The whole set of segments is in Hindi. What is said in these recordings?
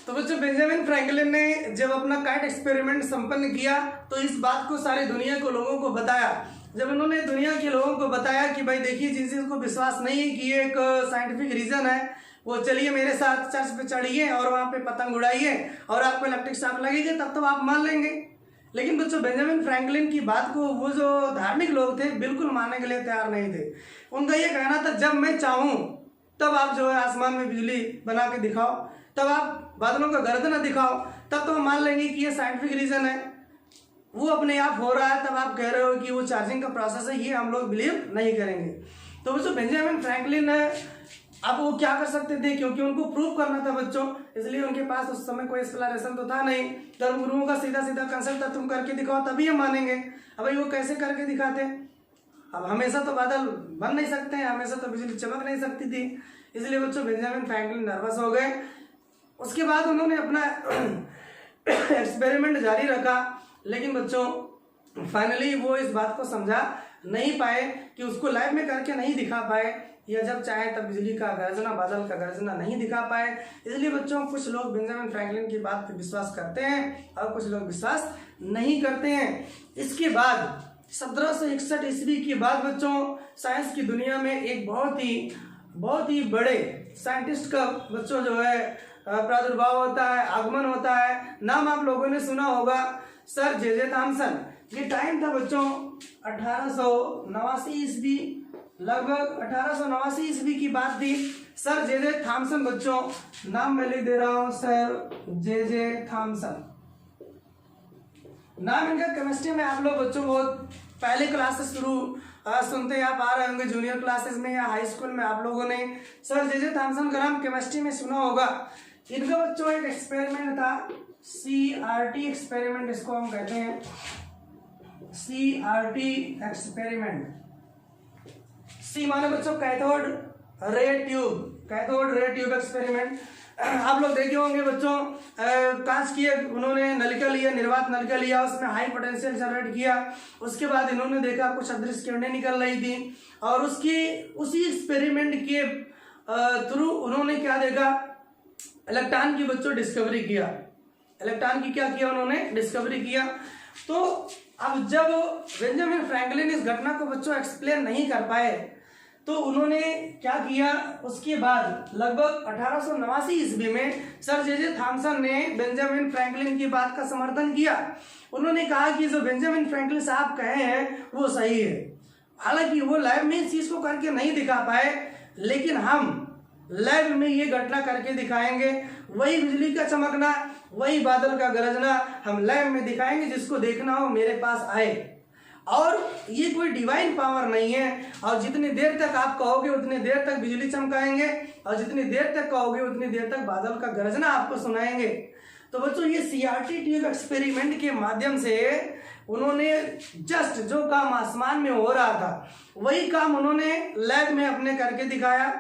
तो बच्चों बेंजामिन फ्रैंकलिन ने जब अपना काइट एक्सपेरिमेंट संपन्न किया तो इस बात को सारी दुनिया को लोगों को बताया। जब उन्होंने दुनिया के लोगों को बताया कि भाई देखिए जिन चीज़ को विश्वास नहीं है कि ये एक साइंटिफिक रीजन है, वो चलिए मेरे साथ चर्च पे चढ़िए और वहाँ पे पतंग उड़ाइए और आपको इलेक्ट्रिक शॉक लगेगा, तब तो आप मान लेंगे। लेकिन बच्चों बेंजामिन फ्रैंकलिन की बात को वो जो धार्मिक लोग थे बिल्कुल मानने के लिए तैयार नहीं थे। उनका ये कहना था जब मैं चाहूँ तब आप जो है आसमान में बिजली बना के दिखाओ, तब आप बादलों का गर्दन दिखाओ, तब तो हम मान लेंगे कि ये साइंटिफिक रीजन है। वो अपने आप हो रहा है तब आप कह रहे हो कि वो चार्जिंग का प्रोसेस है, ये हम लोग बिलीव नहीं करेंगे। तो बच्चों बेंजामिन फ्रैंकलिन अब वो क्या कर सकते थे, क्योंकि उनको प्रूव करना था बच्चों, इसलिए उनके पास उस समय कोई एक्सप्लेनेशन तो था नहीं। धर्म गुरुओं का सीधा सीधा कंसेप्ट था तुम करके दिखाओ तभी हम मानेंगे। अब भाई वो कैसे करके दिखाते? अब हमेशा तो बादल बन नहीं सकते हैं, हमेशा तो बिजली चमक नहीं सकती थी, इसलिए बच्चों बेंजामिन फ्रैंकलिन नर्वस हो गए। उसके बाद उन्होंने अपना एक्सपेरिमेंट जारी रखा, लेकिन बच्चों फाइनली वो इस बात को समझा नहीं पाए कि उसको लाइव में करके नहीं दिखा पाए, या जब चाहे तब बिजली का गर्जना बादल का गर्जना नहीं दिखा पाए। इसलिए बच्चों कुछ लोग बेंजामिन फ्रैंकलिन की बात पर विश्वास करते हैं और कुछ लोग विश्वास नहीं करते हैं। इसके बाद 1761 ईस्वी के बाद बच्चों साइंस की दुनिया में एक बहुत ही बड़े साइंटिस्ट का बच्चों जो है प्रादुर्भाव होता है, आगमन होता है। नाम आप लोगों ने सुना होगा, सर जे थॉमसन। ये टाइम था बच्चों 1889 ईस्वी, लगभग 1889 ईस्वी की बात थी। सर जे थॉमसन बच्चों, नाम मैं लिख दे रहा हूं, सर जे थॉमसन। नाम इनका केमिस्ट्री में आप लोग बच्चों बहुत पहले क्लास से शुरू सुनते आप आ रहे होंगे, जूनियर क्लासेस में या हाई स्कूल में आप लोगों ने सर जे थॉमसन का नाम केमिस्ट्री में सुना होगा। इनका बच्चों एक एक्सपेरिमेंट था, CRT एक्सपेरिमेंट इसको हम कहते हैं, CRT एक्सपेरिमेंट। सी माने बच्चों कैथोड रे ट्यूब एक्सपेरिमेंट। आप लोग देखे होंगे बच्चों, कांच की उन्होंने नलिका लिया, निर्वात नलिका लिया, उसमें हाई पोटेंशियल जनरेट किया। उसके बाद इन्होंने देखा कुछ अदृश्य किरणें निकल रही थी और उसी एक्सपेरिमेंट के थ्रू उन्होंने क्या देखा, इलेक्ट्रॉन की बच्चों डिस्कवरी किया। इलेक्ट्रॉन की क्या किया उन्होंने, डिस्कवरी किया। तो अब जब बेंजामिन फ्रैंकलिन इस घटना को बच्चों एक्सप्लेन नहीं कर पाए तो उन्होंने क्या किया, उसके बाद लगभग 1889 ईस्वी में सर जे थॉमसन ने बेंजामिन फ्रैंकलिन की बात का समर्थन किया। उन्होंने कहा कि जो बेंजामिन फ्रैंकलिन साहब कहे हैं वो सही है। हालांकि वो लैब में इस चीज को करके नहीं दिखा पाए, लेकिन हम लैब में ये घटना करके दिखाएंगे। वही बिजली का चमकना, वही बादल का गरजना हम लैब में दिखाएंगे। जिसको देखना हो मेरे पास आए। और ये कोई डिवाइन पावर नहीं है, और जितनी देर तक आप कहोगे उतनी देर तक बिजली चमकाएंगे, और जितनी देर तक कहोगे उतनी देर तक बादल का गरजना आपको सुनाएंगे। तो बच्चों ये CRT ट्यूब एक्सपेरिमेंट के माध्यम से उन्होंने जस्ट जो काम आसमान में हो रहा था वही काम उन्होंने लैब में अपने करके दिखाया।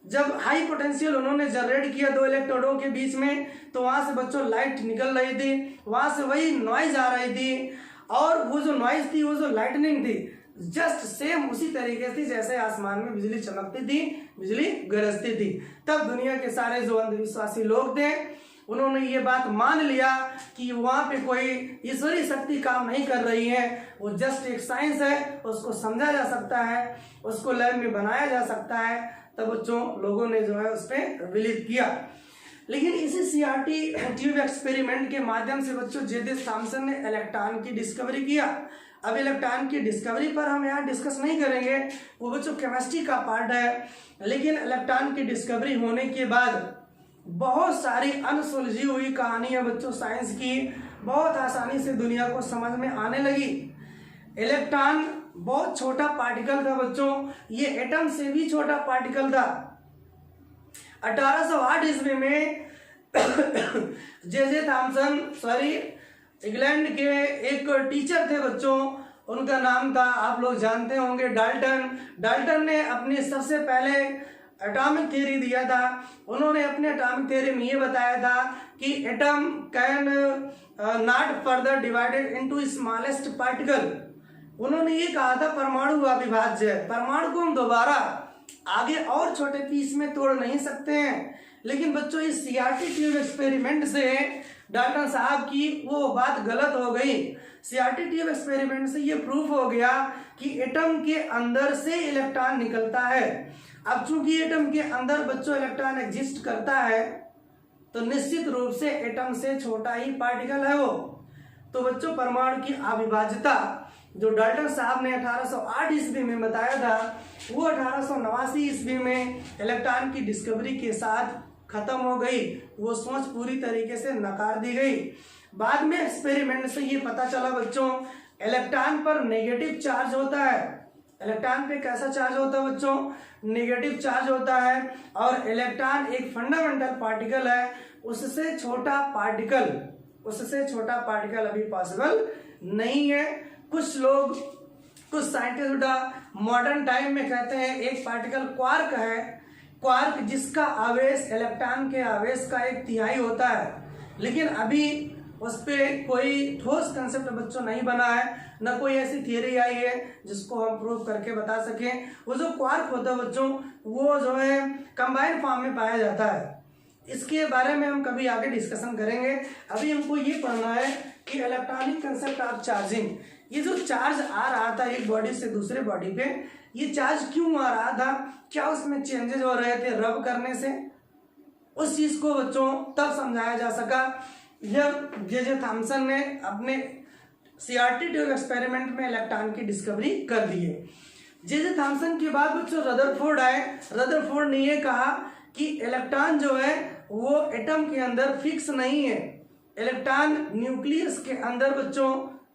जब हाई पोटेंशियल उन्होंने जनरेट किया दो इलेक्ट्रोडों के बीच में, तो वहां से बच्चों लाइट निकल रही थी, वहां से वही नॉइज आ रही थी, और वो जो नॉइज थी, वो जो लाइटनिंग थी, जस्ट सेम उसी तरीके से जैसे आसमान में बिजली चमकती थी, बिजली गरजती थी। तब दुनिया के सारे जो अंधविश्वासी लोग थे उन्होंने ये बात मान लिया कि वहां पे कोई ईश्वरीय शक्ति काम नहीं कर रही है, वो जस्ट एक साइंस है, उसको समझा जा सकता है, उसको लैब में बनाया जा सकता है। तब बच्चों लोगों ने जो है उस पर बिलीव किया। लेकिन इसी CRT ट्यूब एक्सपेरिमेंट के माध्यम से बच्चों जे थॉमसन ने इलेक्ट्रॉन की डिस्कवरी किया। अब इलेक्ट्रॉन की डिस्कवरी पर हम यहाँ डिस्कस नहीं करेंगे, वो बच्चों केमिस्ट्री का पार्ट है। लेकिन इलेक्ट्रॉन की डिस्कवरी होने के बाद बहुत सारी अनसुलझी हुई कहानियां बच्चों साइंस की बहुत आसानी से दुनिया को समझ में आने लगी। इलेक्ट्रॉन बहुत छोटा पार्टिकल था बच्चों, ये एटम से भी छोटा पार्टिकल था। 1808 ईस्वी में जे थॉमसन इंग्लैंड के एक टीचर थे बच्चों, उनका नाम था, आप लोग जानते होंगे, डाल्टन ने अपनी सबसे पहले एटॉमिक थ्योरी दिया था। उन्होंने अपने एटॉमिक थ्योरी में ये बताया था कि atom can not further divided into smallest particle. उन्होंने ये कहा था परमाणु अविभाज्य है, परमाणु को हम दोबारा आगे और छोटे पीस में तोड़ नहीं सकते हैं। लेकिन बच्चों इस सीआरटी ट्यूब एक्सपेरिमेंट से डाल्टन साहब की वो बात गलत हो गई। सीआरटी ट्यूब एक्सपेरिमेंट से ये प्रूफ हो गया कि एटम के अंदर से इलेक्ट्रॉन निकलता है। अब चूंकि एटम के अंदर बच्चों इलेक्ट्रॉन एग्जिस्ट करता है तो निश्चित रूप से एटम से छोटा ही पार्टिकल है वो। तो बच्चों परमाणु की अविभाज्यता जो डाल्टन साहब ने 1808 ईस्वी में बताया था वो 1889 ईस्वी में इलेक्ट्रॉन की डिस्कवरी के साथ खत्म हो गई। वो सोच पूरी तरीके से नकार दी गई। बाद में एक्सपेरिमेंट से ये पता चला बच्चों इलेक्ट्रॉन पर नेगेटिव चार्ज होता है। इलेक्ट्रॉन पे कैसा चार्ज होता है बच्चों? नेगेटिव चार्ज होता है। और इलेक्ट्रॉन एक फंडामेंटल पार्टिकल है, उससे छोटा पार्टिकल अभी पॉसिबल नहीं है। कुछ लोग, कुछ साइंटिस्ट मॉडर्न टाइम में कहते हैं एक पार्टिकल क्वार्क है, क्वार्क जिसका आवेश इलेक्ट्रॉन के आवेश का 1/3 होता है। लेकिन अभी उस पर कोई ठोस कंसेप्ट बच्चों नहीं बना है, न कोई ऐसी थियरी आई है जिसको हम प्रूव करके बता सकें। वो जो क्वार्क होता है बच्चों वो जो है कंबाइंड फॉर्म में पाया जाता है। इसके बारे में हम कभी आगे डिस्कशन करेंगे। अभी हमको ये पढ़ना है कि इलेक्ट्रॉनिक कंसेप्ट ऑफ चार्जिंग। ये जो चार्ज आ रहा था एक बॉडी से दूसरे बॉडी पे, ये चार्ज क्यों आ रहा था? क्या उसमें चेंजेस हो रहे थे रब करने से? उस चीज को बच्चों तब समझाया जा सका जब जे थॉमसन ने अपने सीआरटी ट्यूब एक्सपेरिमेंट में इलेक्ट्रॉन की डिस्कवरी कर दी है। जे थॉमसन के बाद बच्चों रदरफोर्ड आए। रदरफोर्ड ने ये कहा कि इलेक्ट्रॉन जो है वो एटम के अंदर फिक्स नहीं है। इलेक्ट्रॉन न्यूक्लियस के अंदर बच्चों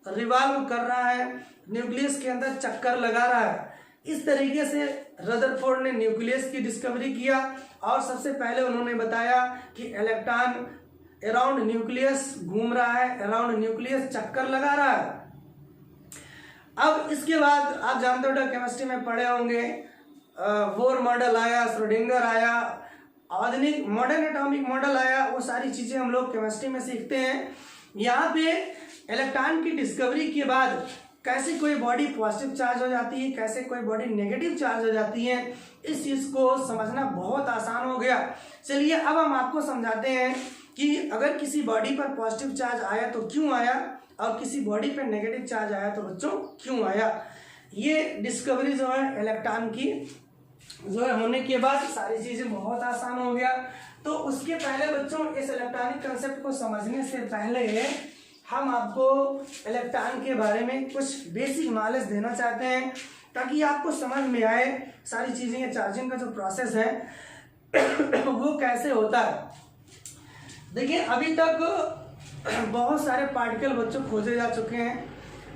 रिवॉल्व कर रहा है, न्यूक्लियस के अंदर चक्कर लगा रहा है। इस तरीके से रदरफोर्ड ने न्यूक्लियस की डिस्कवरी किया और सबसे पहले उन्होंने बताया कि इलेक्ट्रॉन अराउंड न्यूक्लियस घूम रहा है, अराउंड न्यूक्लियस चक्कर लगा रहा है। अब इसके बाद आप जानते हो केमिस्ट्री में पढ़े होंगे, बोर मॉडल आया, श्रोडिंगर आया, आधुनिक मॉडर्न एटॉमिक मॉडल आया। वो सारी चीजें हम लोग केमिस्ट्री में सीखते हैं। यहाँ पे इलेक्ट्रॉन की डिस्कवरी के बाद कैसे कोई बॉडी पॉजिटिव चार्ज हो जाती है, कैसे कोई बॉडी नेगेटिव चार्ज हो जाती है, इस चीज को समझना बहुत आसान हो गया। चलिए अब हम आपको समझाते हैं कि अगर किसी बॉडी पर पॉजिटिव चार्ज आया तो क्यों आया, और किसी बॉडी पर नेगेटिव चार्ज आया तो बच्चों क्यों आया। ये डिस्कवरी जो है इलेक्ट्रॉन की जो है होने के बाद सारी चीजें बहुत आसान हो गया। तो उसके पहले बच्चों इस इलेक्ट्रॉनिक कंसेप्ट को समझने से पहले हम आपको इलेक्ट्रॉन के बारे में कुछ बेसिक नॉलेज देना चाहते हैं ताकि आपको समझ में आए सारी चीजें। चार्जिंग का जो प्रोसेस है वो कैसे होता है। देखिए अभी तक बहुत सारे पार्टिकल बच्चों खोजे जा चुके हैं,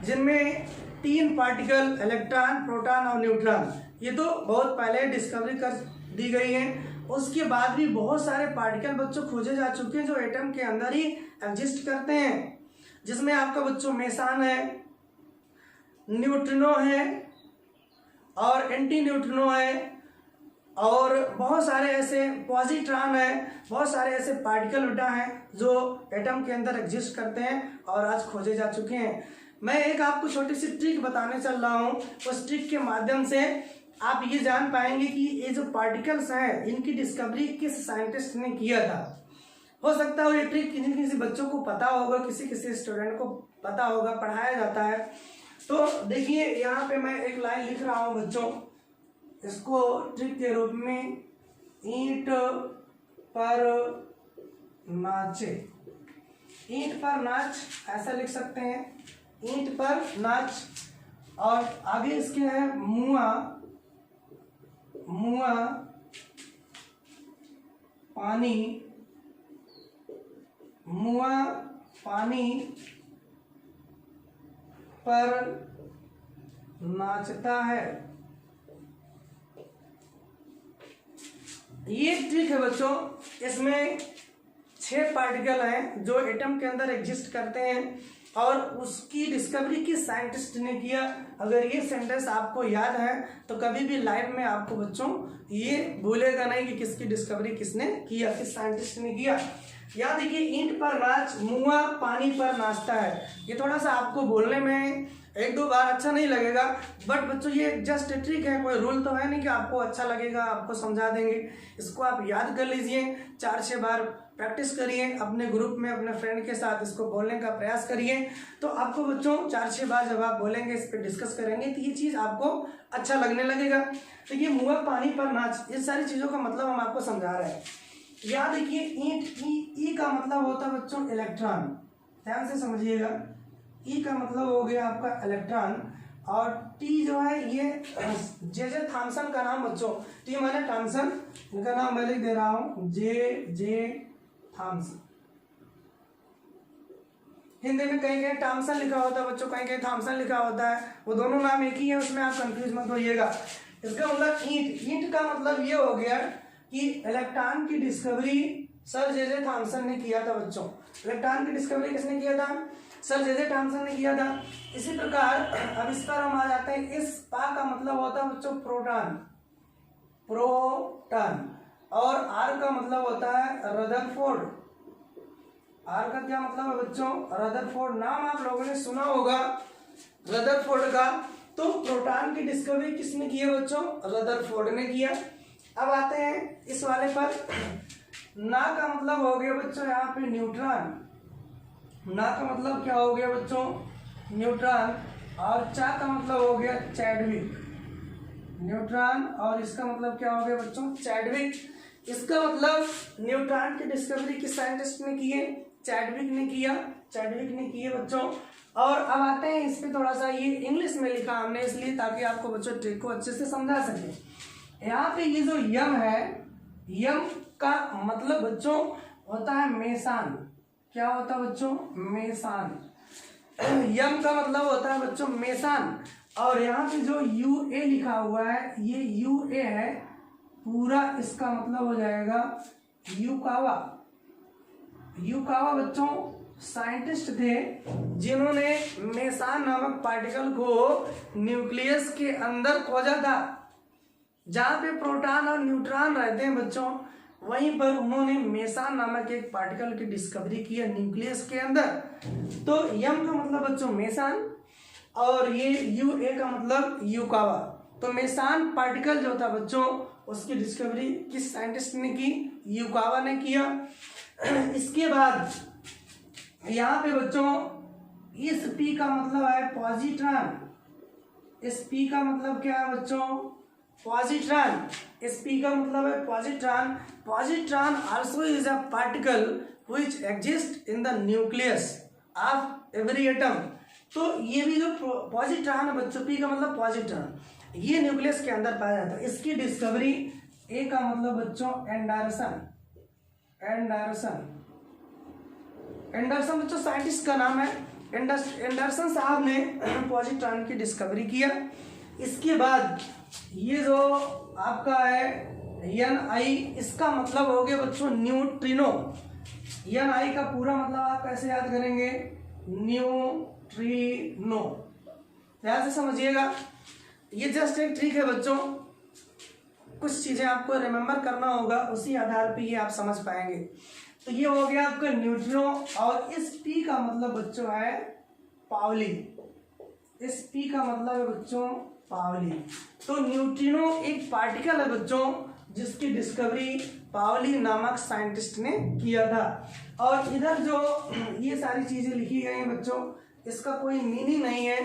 जिनमें 3 पार्टिकल इलेक्ट्रॉन, प्रोटॉन और न्यूट्रॉन, ये तो बहुत पहले डिस्कवरी कर दी गई है। उसके बाद भी बहुत सारे पार्टिकल बच्चों खोजे जा चुके हैं जो एटम के अंदर ही एग्जिस्ट करते हैं, जिसमें आपका बच्चों मेसान है, न्यूट्रिनो है और एंटी न्यूट्रिनो है, और बहुत सारे ऐसे पॉजिट्रॉन है, बहुत सारे ऐसे पार्टिकल बेटा हैं जो एटम के अंदर एग्जिस्ट करते हैं और आज खोजे जा चुके हैं। मैं एक आपको छोटी सी ट्रिक बताने चल रहा हूँ। उस ट्रिक के माध्यम से आप ये जान पाएंगे कि ये जो पार्टिकल्स हैं इनकी डिस्कवरी किस साइंटिस्ट ने किया था। हो सकता है ये ट्रिक किसी किसी बच्चों को पता होगा, किसी किसी स्टूडेंट को पता होगा, पढ़ाया जाता है। तो देखिए यहाँ पे मैं एक लाइन लिख रहा हूँ बच्चों, इसको ट्रिक के रूप में ईंट पर नाचे, ईंट पर नाच ऐसा लिख सकते हैं, ईंट पर नाच। और आगे इसके है मुआ, मुआ पानी, मुआ पानी पर नाचता है। ये ट्रिक है बच्चों। इसमें 6 पार्टिकल हैं जो एटम के अंदर एग्जिस्ट करते हैं और उसकी डिस्कवरी किस साइंटिस्ट ने किया। अगर ये सेंटेंस आपको याद है तो कभी भी लाइफ में आपको बच्चों ये भूलेगा नहीं कि किसकी डिस्कवरी किसने किया, किस साइंटिस्ट ने किया। याद देखिए ईंट पर नाच, मुआ पानी पर नाचता है। ये थोड़ा सा आपको बोलने में एक दो बार अच्छा नहीं लगेगा, बट बच्चों ये जस्ट ट्रिक है, कोई रूल तो है नहीं कि आपको अच्छा लगेगा, आपको समझा देंगे। इसको आप याद कर लीजिए, 4-6 बार प्रैक्टिस करिए, अपने ग्रुप में अपने फ्रेंड के साथ इसको बोलने का प्रयास करिए। तो आपको बच्चों 4-6 बार जब आप बोलेंगे, इस पर डिस्कस करेंगे, तो ये चीज़ आपको अच्छा लगने लगेगा। देखिए मुआ पानी पर नाच, इस सारी चीज़ों का मतलब हम आपको समझा रहे हैं। याद देखिए ईंट, ई का मतलब होता है बच्चों इलेक्ट्रॉन, ध्यान से समझिएगा। ई का मतलब हो गया आपका इलेक्ट्रॉन, और टी जो है ये जे थॉमसन का नाम बच्चों, टी माने थॉमसन, इनका नाम मैं लिख दे रहा हूं, जे थॉमसन। हिंदी में कहीं कहीं थॉमसन लिखा होता है बच्चों, कहीं कहीं थॉमसन लिखा होता है, वो दोनों नाम एक ही है, उसमें आप कंफ्यूज मत होइएगा। इसका मतलब ईंट, ईंट का मतलब ये हो गया कि इलेक्ट्रॉन की डिस्कवरी सर जे थॉमसन ने किया था बच्चों। इलेक्ट्रॉन की डिस्कवरी किसने किया था? सर जे थॉमसन ने किया था। इसी प्रकार अब इस पर हम आ जाते हैं, इस पा का मतलब होता है बच्चों प्रोटॉन, प्रोटॉन, और आर का मतलब होता है रदरफोर्ड। आर का क्या मतलब है बच्चों? रदरफोर्ड। नाम आप लोगों ने सुना होगा रदरफोर्ड का। तो प्रोटॉन की डिस्कवरी किसने की है बच्चों? रदरफोर्ड ने किया। अब आते हैं इस वाले पर, ना का मतलब हो गया बच्चों यहाँ पे न्यूट्रॉन, ना का मतलब क्या हो गया बच्चों? न्यूट्रॉन, और चा का मतलब हो गया चैडविक, न्यूट्रॉन, और इसका मतलब क्या हो गया बच्चों? चैडविक। इसका मतलब न्यूट्रॉन की डिस्कवरी किस साइंटिस्ट ने की है? चैडविक ने किया, चैडविक ने की है बच्चों। और अब आते हैं इस पे, थोड़ा सा ये इंग्लिश में लिखा हमने इसलिए ताकि आपको बच्चों ट्रिक को अच्छे से समझा सके। यहाँ पे ये जो यम है, यम का मतलब बच्चों होता है मेसान। क्या होता है बच्चों? मेसान। यम का मतलब होता है बच्चों मेसान। और यहाँ पे जो UA लिखा हुआ है, ये UA है पूरा, इसका मतलब हो जाएगा युकावा। युकावा बच्चों साइंटिस्ट थे जिन्होंने मेसान नामक पार्टिकल को न्यूक्लियस के अंदर खोजा था। जहाँ पे प्रोटॉन और न्यूट्रॉन रहते हैं बच्चों, वहीं पर उन्होंने मेसान नामक एक पार्टिकल की डिस्कवरी की है न्यूक्लियस के अंदर। तो यम का मतलब बच्चों मेसान, और ये UA का मतलब युकावा। तो मेसान पार्टिकल जो था बच्चों, उसकी डिस्कवरी किस साइंटिस्ट ने की? युकावा ने किया। इसके बाद यहाँ पे बच्चों इस P का मतलब है पॉजिट्रॉन। इस P का मतलब क्या है बच्चों? पॉजिट्रॉन। इस P का मतलब है positron. Positron also is a particle which exist in the nucleus of every atom. तो ये भी जो पॉजिट्रॉन है बच्चों, P का मतलब पॉजिट्रॉन, ये न्यूक्लियस के अंदर पाया जाता है। इसकी डिस्कवरी, A का मतलब बच्चों एंडरसन। एंडरसन, एंडरसन बच्चों साइंटिस्ट का नाम है। एंडरसन साहब ने पॉजिट्रॉन की डिस्कवरी किया। इसके बाद ये जो आपका है Ni, इसका मतलब हो गया बच्चों न्यूट्रिनो। Ni का पूरा मतलब आप कैसे याद करेंगे? न्यूट्रिनो। ध्यान से समझिएगा, ये जस्ट एक ट्रिक है बच्चों, कुछ चीजें आपको रिमेम्बर करना होगा, उसी आधार पे ये आप समझ पाएंगे। तो ये हो गया आपका न्यूट्रिनो। और इस P का मतलब बच्चों है पाउली। इस P का मतलब है बच्चों पाउली। तो न्यूट्रिनो एक पार्टिकल है बच्चों जिसकी डिस्कवरी पाउली नामक साइंटिस्ट ने किया था। और इधर जो ये सारी चीजें लिखी गई हैं बच्चों, इसका कोई मीनिंग नहीं है,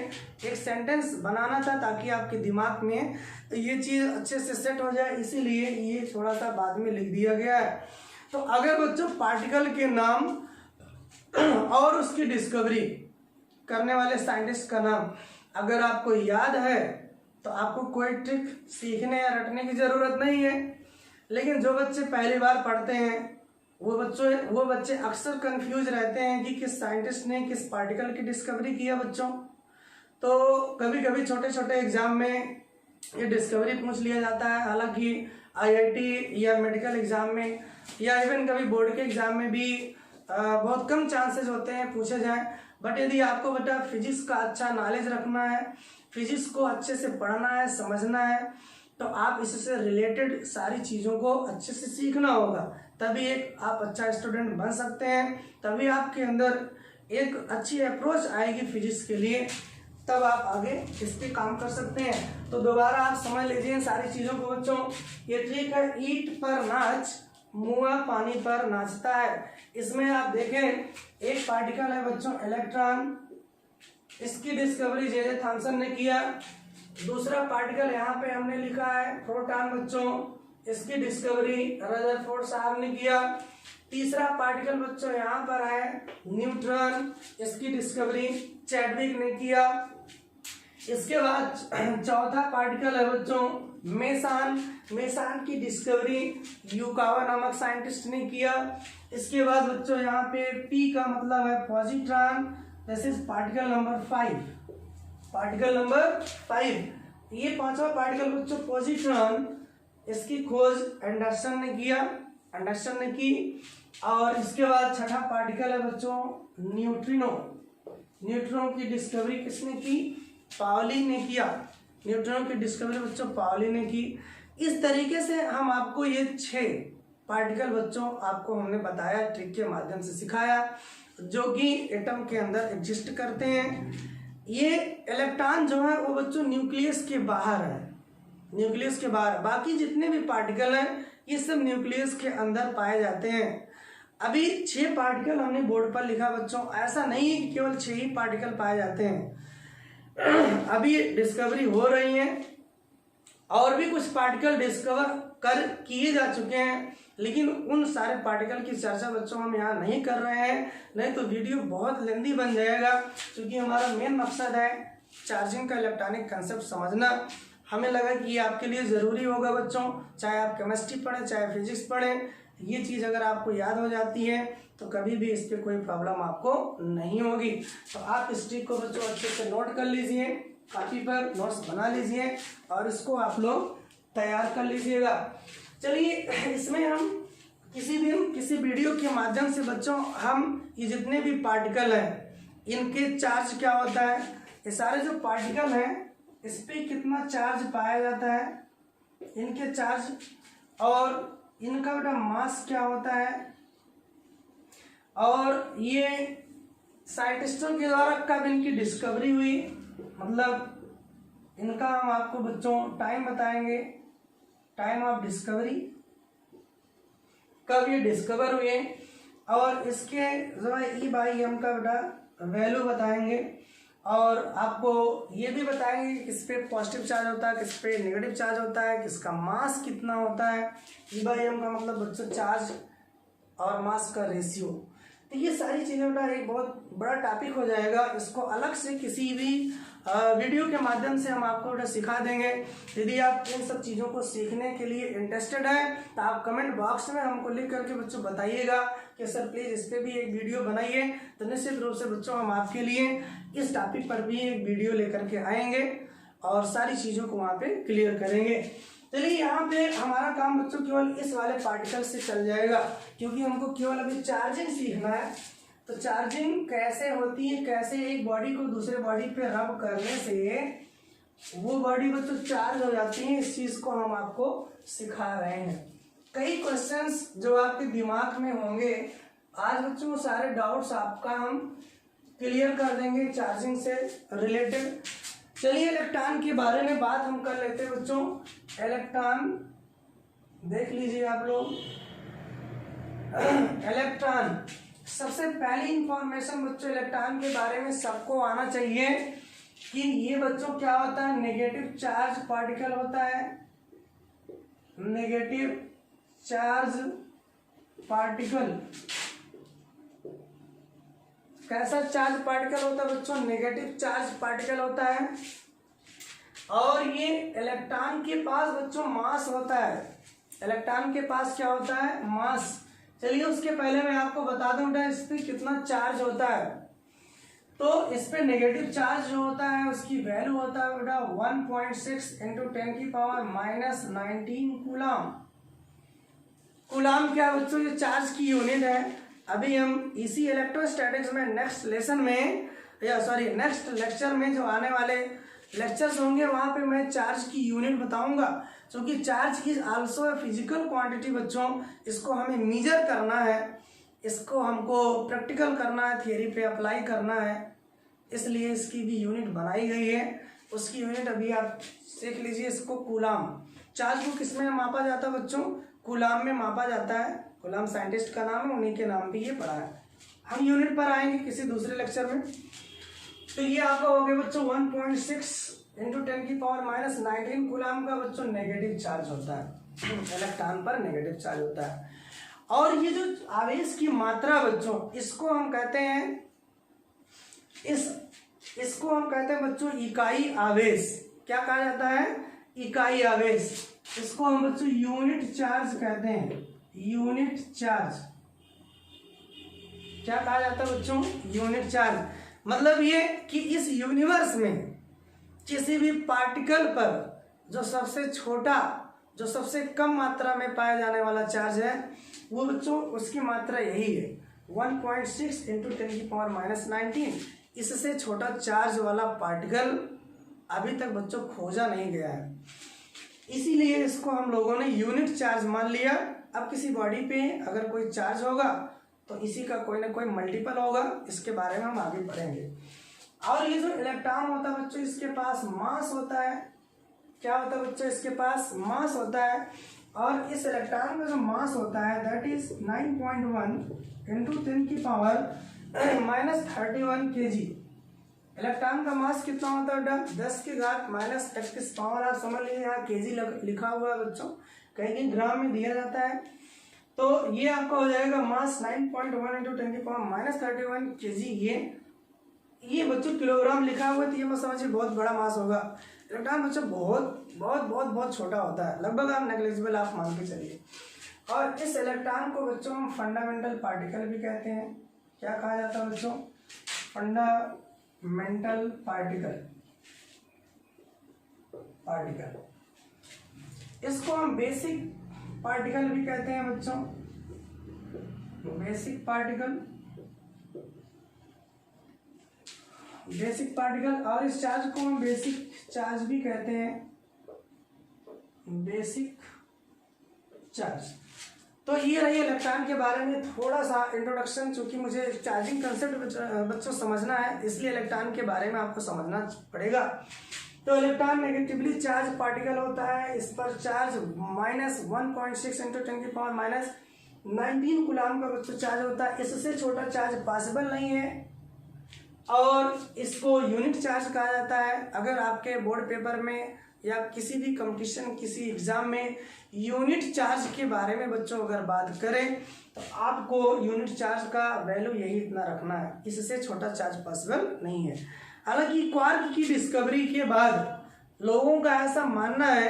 एक सेंटेंस बनाना था ताकि आपके दिमाग में ये चीज़ अच्छे से सेट हो जाए, इसीलिए ये थोड़ा सा बाद में लिख दिया गया है। तो अगर बच्चों पार्टिकल के नाम और उसकी डिस्कवरी करने वाले साइंटिस्ट का नाम अगर आपको याद है तो आपको कोई ट्रिक सीखने या रटने की ज़रूरत नहीं है। लेकिन जो बच्चे पहली बार पढ़ते हैं वो बच्चे अक्सर कंफ्यूज रहते हैं कि किस साइंटिस्ट ने किस पार्टिकल की डिस्कवरी किया बच्चों। तो कभी कभी छोटे छोटे एग्जाम में ये डिस्कवरी पूछ लिया जाता है, हालांकि IIT या मेडिकल एग्जाम में या इवन कभी बोर्ड के एग्जाम में भी बहुत कम चांसेस होते हैं पूछे जाएं। बट यदि आपको बेटा फिजिक्स का अच्छा नॉलेज रखना है, फिजिक्स को अच्छे से पढ़ना है, समझना है, तो आप इससे रिलेटेड सारी चीज़ों को अच्छे से सीखना होगा, तभी एक आप अच्छा स्टूडेंट बन सकते हैं, तभी आपके अंदर एक अच्छी अप्रोच आएगी फिजिक्स के लिए, तब आप आगे इस पे काम कर सकते हैं। तो दोबारा आप समझ लीजिए इन सारी चीजों को बच्चों। ये ट्रिक है ईंट पर नाच, मुआ पानी पर नाचता है। इसमें आप देखें एक पार्टिकल है बच्चों इलेक्ट्रॉन, इसकी डिस्कवरी जे थॉमसन ने किया। दूसरा पार्टिकल यहाँ पे हमने लिखा है प्रोटॉन बच्चों, इसकी डिस्कवरी रदरफोर्ड साहब ने किया। तीसरा पार्टिकल बच्चों यहाँ पर है न्यूट्रॉन, इसकी डिस्कवरी चैडविक ने किया। इसके बाद चौथा पार्टिकल है बच्चों मेसान, मेसान की डिस्कवरी युकावा नामक साइंटिस्ट ने किया। इसके बाद बच्चों यहाँ पे पी का मतलब है positron, this is particle number 5, particle number 5। ये पांचवा पार्टिकल बच्चों पॉजिट्रॉन, इसकी खोज एंडरसन ने किया, एंडरसन ने की। और इसके बाद छठा पार्टिकल है बच्चों न्यूट्रिनो, न्यूट्रिनो की डिस्कवरी किसने की? पाउली ने किया। न्यूट्रिनो की डिस्कवरी बच्चों पाउली ने की। इस तरीके से हम आपको ये 6 पार्टिकल बच्चों आपको हमने बताया, ट्रिक के माध्यम से सिखाया, जो कि एटम के अंदर एग्जिस्ट करते हैं। ये इलेक्ट्रॉन जो है वो बच्चों न्यूक्लियस के बाहर है, न्यूक्लियस के बाहर। बाकी जितने भी पार्टिकल हैं ये सब न्यूक्लियस के अंदर पाए जाते हैं। अभी 6 पार्टिकल हमने बोर्ड पर लिखा बच्चों, ऐसा नहीं है कि केवल 6 ही पार्टिकल पाए जाते हैं। अभी डिस्कवरी हो रही है और भी कुछ पार्टिकल डिस्कवर कर किए जा चुके हैं, लेकिन उन सारे पार्टिकल की चर्चा बच्चों हम यहाँ नहीं कर रहे हैं, नहीं तो वीडियो बहुत लेंदी बन जाएगा। क्योंकि हमारा मेन मकसद है चार्जिंग का इलेक्ट्रॉनिक कंसेप्ट समझना। हमें लगा कि ये आपके लिए ज़रूरी होगा बच्चों, चाहे आप केमिस्ट्री पढ़ें चाहे फिजिक्स पढ़ें, ये चीज़ अगर आपको याद हो जाती है तो कभी भी इस पर कोई प्रॉब्लम आपको नहीं होगी। तो आप इस ट्रिक को बच्चों अच्छे से नोट कर लीजिए, कॉपी पर नोट्स बना लीजिए और इसको आप लोग तैयार कर लीजिएगा। चलिए इसमें हम किसी दिन किसी वीडियो के माध्यम से बच्चों हम ये जितने भी पार्टिकल हैं इनके चार्ज क्या होता है, ये सारे जो पार्टिकल हैं इस पे कितना चार्ज पाया जाता है, इनके चार्ज और इनका बेटा मास क्या होता है, और ये साइंटिस्टों के द्वारा कब इनकी डिस्कवरी हुई, मतलब इनका हम आपको बच्चों टाइम बताएंगे, टाइम ऑफ डिस्कवरी, कब ये डिस्कवर हुए, और इसके जो है E/m का बेटा वैल्यू बताएंगे। और आपको ये भी बताएंगे कि किस पे पॉजिटिव चार्ज होता है, किस पे नेगेटिव चार्ज होता है, किसका मास कितना होता है। E/m का मतलब बच्चों चार्ज और मास का रेशियो। तो ये सारी चीज़ें बेटा एक बहुत बड़ा टॉपिक हो जाएगा, इसको अलग से किसी भी वीडियो के माध्यम से हम आपको बेटा सिखा देंगे। यदि आप इन सब चीज़ों को सीखने के लिए इंटरेस्टेड हैं तो आप कमेंट बॉक्स में हमको लिख करके बच्चों बताइएगा कि सर प्लीज़ इस पर भी एक वीडियो बनाइए। तो निश्चित रूप से बच्चों हम आपके लिए इस टॉपिक पर भी एक वीडियो लेकर के आएंगे और सारी चीज़ों को वहाँ पे क्लियर करेंगे। चलिए यहाँ पे हमारा काम बच्चों केवल इस वाले पार्टिकल से चल जाएगा, क्योंकि हमको केवल अभी चार्जिंग सीखना है। तो चार्जिंग कैसे होती है, कैसे एक बॉडी को दूसरे बॉडी पे रब करने से वो बॉडी बच्चों चार्ज हो जाती है, इस चीज़ को हम आपको सिखा रहे हैं। कई क्वेश्चंस जो आपके दिमाग में होंगे आज बच्चों, सारे डाउट्स आपका हम क्लियर कर देंगे चार्जिंग से रिलेटेड। चलिए इलेक्ट्रॉन के बारे में बात हम कर लेते हैं बच्चों। इलेक्ट्रॉन देख लीजिए आप लोग। इलेक्ट्रॉन, सबसे पहली इंफॉर्मेशन बच्चों इलेक्ट्रॉन के बारे में सबको आना चाहिए कि ये बच्चों क्या होता है, नेगेटिव चार्ज पार्टिकल होता है। नेगेटिव चार्ज पार्टिकल कैसा चार्ज पार्टिकल होता है बच्चों, नेगेटिव चार्ज पार्टिकल होता है। और ये इलेक्ट्रॉन के पास बच्चों मास होता है। इलेक्ट्रॉन के पास क्या होता है, मास। चलिए उसके पहले मैं आपको बता दूं बेटा इस पे कितना चार्ज होता है। तो इस पे नेगेटिव चार्ज जो होता है उसकी वैल्यू होता है बेटा 1.6 × 10⁻⁻19 कूलम। कूलम क्या बच्चों, ये चार्ज की यूनिट है। अभी हम इसी इलेक्ट्रोस्टैटिक्स में नेक्स्ट लेक्चर में जो आने वाले लेक्चर्स होंगे वहां पे मैं चार्ज की यूनिट बताऊंगा, क्योंकि charge is also a physical quantity बच्चों। इसको हमें मेजर करना है, इसको हमको प्रैक्टिकल करना है, थियरी पे अप्लाई करना है। इसलिए इसकी भी यूनिट बनाई गई है। उसकी यूनिट अभी आप सीख लीजिए इसको। कूलाम चार्ज को किस में मापा जाता है बच्चों? कूलाम में मापा जाता है। कूलाम साइंटिस्ट का नाम है, उन्हीं के नाम पे ये पढ़ा है। हम यूनिट पर आएंगे किसी दूसरे लेक्चर में। तो ये आपका हो गया बच्चों 1.6 × 10⁻⁻19 कूलाम का बच्चों नेगेटिव चार्ज होता है। इलेक्ट्रॉन पर नेगेटिव चार्ज होता है। और ये जो आवेश की मात्रा बच्चों, इसको हम कहते हैं इसको हम कहते हैं बच्चों इकाई आवेश। क्या कहा जाता है? इकाई आवेश। इसको हम बच्चों यूनिट चार्ज कहते हैं। यूनिट चार्ज क्या कहा जाता है बच्चों? Unit charge. मतलब ये कि इस यूनिवर्स में किसी भी पार्टिकल पर जो सबसे छोटा, जो सबसे कम मात्रा में पाया जाने वाला चार्ज है, वो बच्चों उसकी मात्रा यही है 1.6 × 10⁻⁻19। इससे छोटा चार्ज वाला पार्टिकल अभी तक बच्चों खोजा नहीं गया है, इसीलिए इसको हम लोगों ने यूनिट चार्ज मान लिया। अब किसी बॉडी पे अगर कोई चार्ज होगा तो इसी का कोई ना कोई मल्टीपल होगा। इसके बारे में हम आगे पढ़ेंगे। और ये जो इलेक्ट्रॉन होता है बच्चों, इसके पास मास होता है। क्या होता है बच्चों? इसके पास मास होता है। और इस इलेक्ट्रॉन का जो मास होता है दैट इज 9.1 × 10⁻31 kg। इलेक्ट्रॉन का मास कितना होता है बेटा? 10⁻⁻31 पावर। आप समझ लीजिए यहाँ केजी लिखा हुआ है बच्चों, कहीं कहीं ग्राम में दिया जाता है। तो ये आपका हो जाएगा मास 9.1 × 10⁻⁻31 kg। ये बच्चों किलोग्राम लिखा हुआ है, तो ये मत समझिए बहुत बड़ा मास होगा। इलेक्ट्रॉन बच्चों बहुत बहुत बहुत बहुत छोटा होता है, लगभग आप नेग्लिजिबल आप मान के चलिए। और इस इलेक्ट्रॉन को बच्चों हम फंडामेंटल पार्टिकल भी कहते हैं। क्या कहा जाता है बच्चों? Fundamental particle. इसको हम बेसिक पार्टिकल भी कहते हैं बच्चों, बेसिक पार्टिकल। और इस चार्ज को हम बेसिक चार्ज भी कहते हैं, बेसिक चार्ज। तो ये रही इलेक्ट्रॉन के बारे में थोड़ा सा इंट्रोडक्शन। चूंकि मुझे चार्जिंग कंसेप्ट बच्चों समझना है, इसलिए इलेक्ट्रॉन के बारे में आपको समझना पड़ेगा। तो इलेक्ट्रॉन नेगेटिवली चार्ज पार्टिकल होता है। इस पर चार्ज -1.6 × 10⁻⁻19 कूलाम का बच्चों चार्ज होता है। इससे छोटा चार्ज पॉसिबल नहीं है और इसको यूनिट चार्ज कहा जाता है। अगर आपके बोर्ड पेपर में या किसी भी कंपटीशन, किसी एग्जाम में यूनिट चार्ज के बारे में बच्चों अगर बात करें तो आपको यूनिट चार्ज का वैल्यू यही इतना रखना है, इससे छोटा चार्ज पॉसिबल नहीं है। हालांकि क्वार्क की डिस्कवरी के बाद लोगों का ऐसा मानना है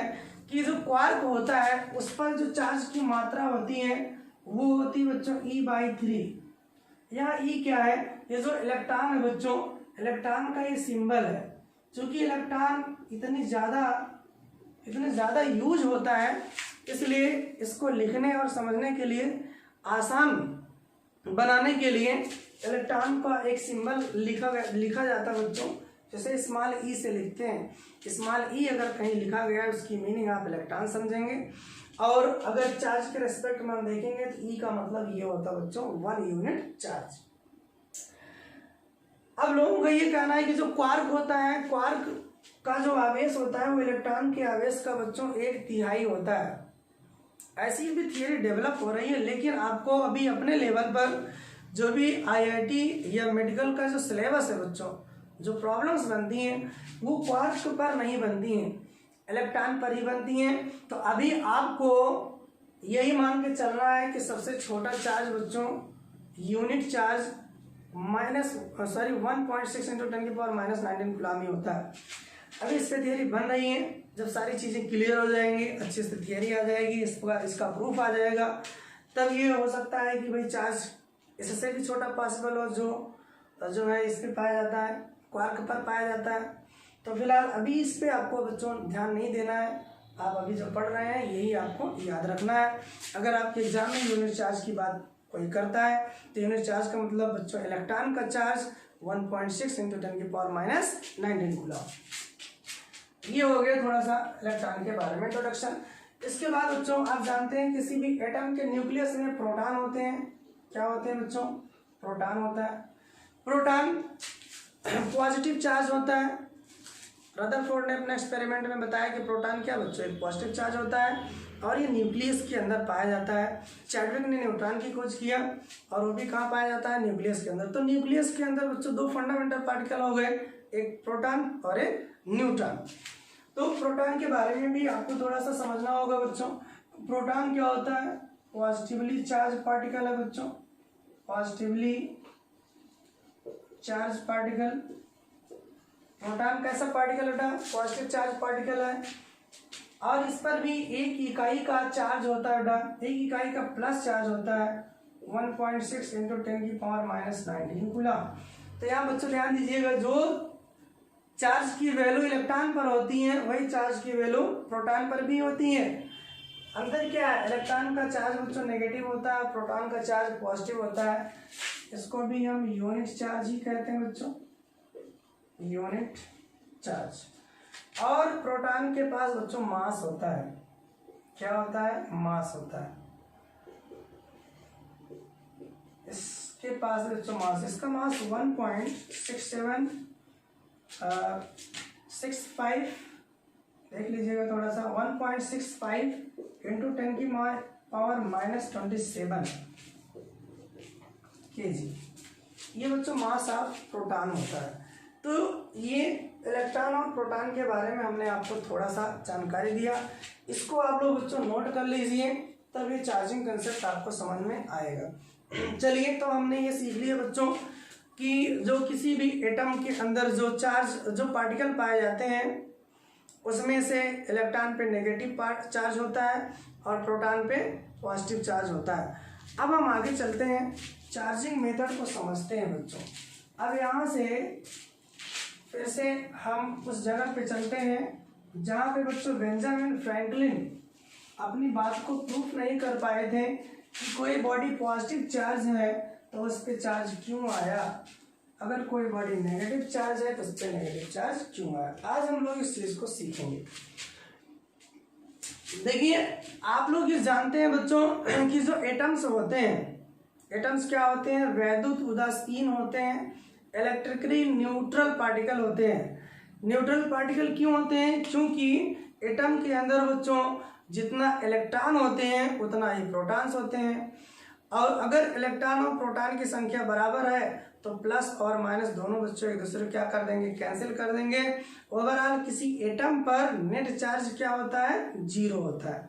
कि जो क्वार्क होता है उस पर जो चार्ज की मात्रा होती है वो होती है बच्चों E/3। यहाँ E क्या है? ये जो इलेक्ट्रॉन है बच्चों, इलेक्ट्रॉन का ये सिंबल है। चूंकि इलेक्ट्रॉन इतने ज़्यादा यूज होता है, इसलिए इसको लिखने और समझने के लिए आसान बनाने के लिए इलेक्ट्रॉन का एक सिंबल लिखा जाता है बच्चों। जैसे स्मॉल ई से लिखते हैं, स्मॉल ई अगर कहीं लिखा गया है उसकी मीनिंग आप इलेक्ट्रॉन समझेंगे। और अगर चार्ज के रेस्पेक्ट में हम देखेंगे तो ई का मतलब ये होता है बच्चों 1 यूनिट चार्ज। अब लोगों का ये कहना है कि जो क्वार्क होता है, क्वार्क का जो आवेश होता है वो इलेक्ट्रॉन के आवेश का बच्चों 1/3 होता है। ऐसी भी थियरी डेवलप हो रही है, लेकिन आपको अभी अपने लेवल पर जो भी IIT या मेडिकल का जो सिलेबस है बच्चों, जो प्रॉब्लम्स बनती हैं वो क्वार्क पर नहीं बनती हैं, इलेक्ट्रॉन पर ही बनती हैं। तो अभी आपको यही मान के चलना है कि सबसे छोटा चार्ज बच्चों यूनिट चार्ज 1.6 × 10⁻⁻19 कूलाम ही होता है। अभी इस पर थियरी बन रही है। जब सारी चीज़ें क्लियर हो जाएंगी, अच्छे से थियरी आ जाएगी, इसका प्रूफ आ जाएगा, तब ये हो सकता है कि भाई चार्ज इससे भी छोटा पॉसिबल हो जो है इस पे पाया जाता है, क्वार्क पर पाया जाता है। तो फिलहाल अभी इस पे आपको बच्चों ध्यान नहीं देना है। आप अभी जो पढ़ रहे हैं यही आपको याद रखना है। अगर आपके एग्जाम में यूनिट चार्ज की बात कोई करता है तो यूनिट चार्ज का मतलब बच्चों इलेक्ट्रॉन का चार्ज 1.6 × 10⁻⁻19 कूलाम। ये हो गया थोड़ा सा इलेक्ट्रॉन के बारे में इंट्रोडक्शन। इसके बाद बच्चों आप जानते हैं किसी भी एटम के न्यूक्लियस में प्रोटॉन होते हैं। क्या होते हैं बच्चों? प्रोटॉन होता है। प्रोटॉन पॉजिटिव चार्ज होता है। रदरफोर्ड ने अपने एक्सपेरिमेंट में बताया कि प्रोटॉन क्या बच्चों एक पॉजिटिव चार्ज होता है और ये न्यूक्लियस के अंदर पाया जाता है। चैडविक ने न्यूट्रॉन की खोज किया और वो भी कहाँ पाया जाता है, न्यूक्लियस के अंदर। तो न्यूक्लियस के अंदर बच्चों दो फंडामेंटल पार्टिकल हो गए, एक प्रोटॉन और एक न्यूट्रॉन। तो प्रोटॉन के बारे में भी आपको थोड़ा सा समझना होगा बच्चों। प्रोटॉन क्या होता है, पॉजिटिवली चार्ज पार्टिकल है बच्चों, पॉजिटिवली चार्ज पार्टिकल। प्रोटॉन कैसा पार्टिकल बेटा, पॉजिटिव चार्ज पार्टिकल है और इस पर भी एक इकाई का चार्ज होता है बेटा, एक इकाई का प्लस चार्ज होता है 1.6 इंटू 10⁻⁹ कूलम। तो यहाँ बच्चों ध्यान दीजिएगा, जो चार्ज की वैल्यू इलेक्ट्रॉन पर होती है वही चार्ज की वैल्यू प्रोटॉन पर भी होती है। अंदर क्या है, इलेक्ट्रॉन का चार्ज बच्चों नेगेटिव होता है, प्रोटॉन का चार्ज पॉजिटिव होता है। इसको भी हम यूनिट चार्ज ही कहते हैं बच्चों, यूनिट चार्ज। और प्रोटॉन के पास बच्चों मास होता है, क्या होता है, मास होता है। इसके पास बच्चों मास, इसका मास 1.65 देख लीजिएगा थोड़ा सा, 1.65 इंटू 10⁻⁻27 kg, ये बच्चों मास ऑफ प्रोटॉन होता है। तो ये इलेक्ट्रॉन और प्रोटॉन के बारे में हमने आपको थोड़ा सा जानकारी दिया, इसको आप लोग बच्चों नोट कर लीजिए, तब ये चार्जिंग कंसेप्ट आपको समझ में आएगा। चलिए, तो हमने ये सीख लिया बच्चों कि जो किसी भी एटम के अंदर जो पार्टिकल पाए जाते हैं उसमें से इलेक्ट्रॉन पे नेगेटिव चार्ज होता है और प्रोटॉन पे पॉजिटिव चार्ज होता है। अब हम आगे चलते हैं, चार्जिंग मेथड को समझते हैं बच्चों। अब यहाँ से फिर से हम उस जगह पे चलते हैं जहाँ पे बच्चों बेंजामिन फ्रैंकलिन अपनी बात को प्रूफ नहीं कर पाए थे कि कोई बॉडी पॉजिटिव चार्ज है तो उस पर चार्ज क्यों आया, अगर कोई बॉडी नेगेटिव चार्ज है तो उस पर नेगेटिव चार्ज क्यों आया। आज हम लोग इस चीज को सीखेंगे। देखिए, आप लोग ये जानते हैं बच्चों कि जो एटम्स होते हैं, एटम्स क्या होते हैं, वैद्युत उदासीन होते हैं, इलेक्ट्रिकली न्यूट्रल पार्टिकल होते हैं। न्यूट्रल पार्टिकल क्यों होते हैं, क्योंकि एटम के अंदर बच्चों जितना इलेक्ट्रॉन होते हैं उतना ही प्रोटॉन्स होते हैं, और अगर इलेक्ट्रॉन और प्रोटॉन की संख्या बराबर है तो प्लस और माइनस दोनों बच्चों एक दूसरे को क्या कर देंगे, कैंसिल कर देंगे। ओवरऑल किसी एटम पर नेट चार्ज क्या होता है, 0 होता है।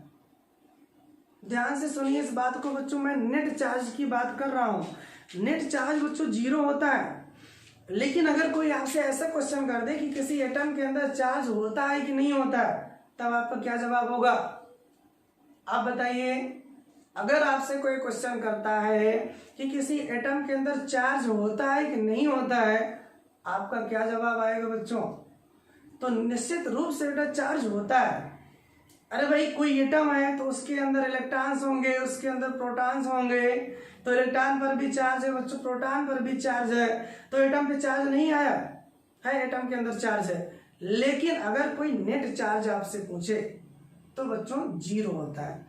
ध्यान से सुनिए इस बात को बच्चों, मैं नेट चार्ज की बात कर रहा हूं। नेट चार्ज बच्चों 0 होता है। लेकिन अगर कोई आपसे ऐसा क्वेश्चन कर दे कि किसी एटम के अंदर चार्ज होता है कि नहीं होता है, तब आपका क्या जवाब होगा, आप बताइए। अगर आपसे कोई क्वेश्चन करता है कि किसी एटम के अंदर चार्ज होता है कि नहीं होता है, आपका क्या जवाब आएगा बच्चों। तो निश्चित रूप से बेटा चार्ज होता है। अरे भाई, कोई एटम है तो उसके अंदर इलेक्ट्रॉन्स होंगे, उसके अंदर प्रोटॉन्स होंगे, तो इलेक्ट्रॉन पर भी चार्ज है बच्चों, प्रोटॉन पर भी चार्ज है, तो एटम पे चार्ज नहीं आया है, एटम के अंदर चार्ज है। लेकिन अगर कोई नेट चार्ज आपसे पूछे तो बच्चों 0 होता है।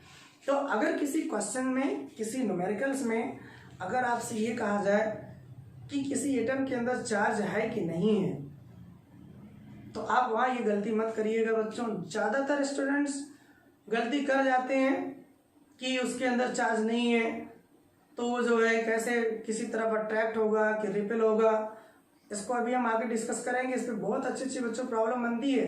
तो अगर किसी क्वेश्चन में, किसी न्यूमेरिकल्स में अगर आपसे ये कहा जाए कि किसी एटम के अंदर चार्ज है कि नहीं है, तो आप वहाँ ये गलती मत करिएगा बच्चों। ज़्यादातर स्टूडेंट्स गलती कर जाते हैं कि उसके अंदर चार्ज नहीं है तो वो जो है कैसे किसी तरफ अट्रैक्ट होगा कि रिपेल होगा। इसको अभी हम आगे डिस्कस करेंगे, इस पर बहुत अच्छी बच्चों प्रॉब्लम बनती है।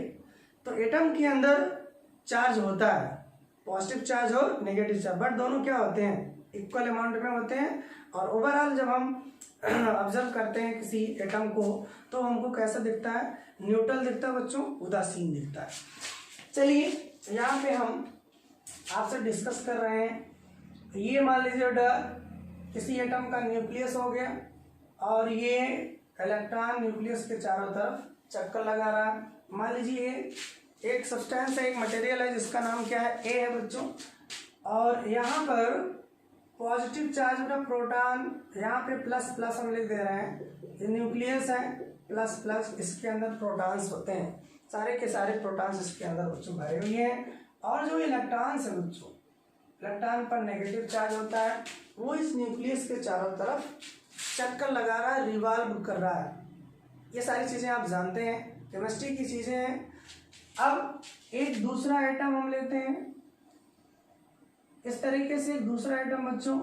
तो एटम के अंदर चार्ज होता है, पॉजिटिव चार्ज और नेगेटिव चार्ज, बट दोनों क्या होते हैं, इक्वल अमाउंट में होते हैं। और ओवरऑल जब हम ऑब्जर्व करते हैं किसी एटम को तो हमको कैसा दिखता है, न्यूट्रल दिखता है बच्चों, उदासीन दिखता है। चलिए, यहाँ पे हम आपसे डिस्कस कर रहे हैं, ये मान लीजिए बेटा किसी एटम का न्यूक्लियस हो गया और ये इलेक्ट्रॉन न्यूक्लियस के चारों तरफ चक्कर लगा रहा है। मान लीजिए एक सब्सटेंस है, एक मटेरियल है जिसका नाम क्या है, ए है बच्चों, और यहाँ पर पॉजिटिव चार्ज बेटा प्रोटॉन, यहाँ पे प्लस प्लस हम लिख दे रहे हैं, ये न्यूक्लियस है, प्लस प्लस, इसके अंदर प्रोटॉन्स होते हैं, सारे के सारे प्रोटॉन्स इसके अंदर बच्चों भरे हुए हैं। और जो इलेक्ट्रॉन्स है बच्चों, इलेक्ट्रॉन पर नेगेटिव चार्ज होता है, वो इस न्यूक्लियस के चारों तरफ चक्कर लगा रहा है, रिवॉल्व कर रहा है। ये सारी चीज़ें आप जानते हैं, केमिस्ट्री की चीज़ें हैं। अब एक दूसरा आइटम हम लेते हैं, इस तरीके से एक दूसरा आइटम बच्चों,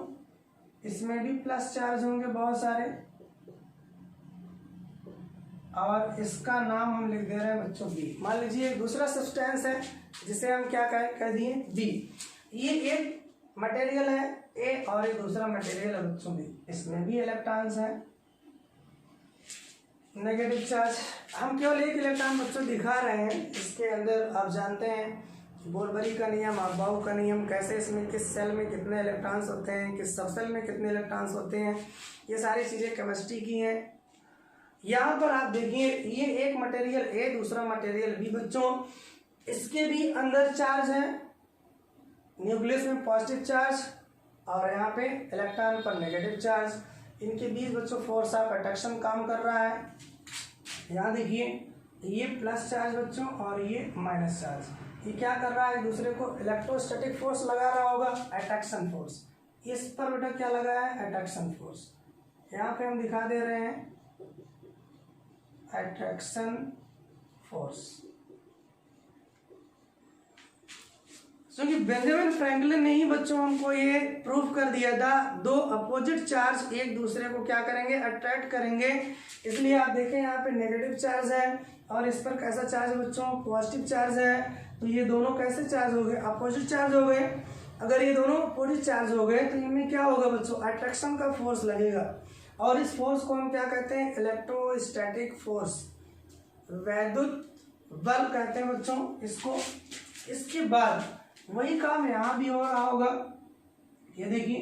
इसमें भी प्लस चार्ज होंगे बहुत सारे, और इसका नाम हम लिख दे रहे हैं बच्चों बी। मान लीजिए एक दूसरा सब्सटेंस है जिसे हम क्या कह दिए बी। ये एक मटेरियल है ए और एक दूसरा मटेरियल है बच्चों बी, इसमें भी इलेक्ट्रॉन्स हैं, नेगेटिव चार्ज। हम केवल एक इलेक्ट्रॉन बच्चों दिखा रहे हैं, इसके अंदर आप जानते हैं बोरबरी का नियम, अफबाउ का नियम, कैसे इसमें किस सेल में कितने इलेक्ट्रॉन्स होते हैं, किस सबसेल में कितने इलेक्ट्रॉन्स होते हैं, ये सारी चीज़ें केमिस्ट्री की हैं। यहाँ पर आप देखिए ये एक मटेरियल ए, दूसरा मटेरियल बी बच्चों, इसके भी अंदर चार्ज है, न्यूक्लियस में पॉजिटिव चार्ज और यहाँ पे इलेक्ट्रॉन पर नेगेटिव चार्ज। इनके बीच बच्चों फोर्स ऑफ अट्रैक्शन काम कर रहा है। यहाँ देखिए ये प्लस चार्ज बच्चों और ये माइनस चार्ज, ये क्या कर रहा है, एक दूसरे को इलेक्ट्रोस्टैटिक फोर्स लगा रहा होगा, अट्रैक्शन फोर्स। इस पर बेटा क्या लगा है, अट्रैक्शन फोर्स। यहाँ पे हम दिखा दे रहे हैं अट्रैक्शन फोर्स। क्योंकि बेंजामिन फ्रैंकलिन ने ही बच्चों हमको ये प्रूव कर दिया था, दो अपोजिट चार्ज एक दूसरे को क्या करेंगे, अट्रैक्ट करेंगे। इसलिए आप देखें यहाँ पे नेगेटिव चार्ज है और इस पर कैसा चार्ज बच्चों, पॉजिटिव चार्ज है। तो ये दोनों कैसे चार्ज हो गए, अपोजिट चार्ज हो गए। अगर ये दोनों अपोजिट चार्ज हो गए तो इनमें क्या होगा बच्चों, अट्रैक्शन का फोर्स लगेगा और इस फोर्स को हम क्या कहते हैं, इलेक्ट्रोस्टैटिक फोर्स, वैद्युत बल कहते हैं बच्चों इसको। इसके बाद वही काम यहाँ भी हो रहा होगा। ये देखिए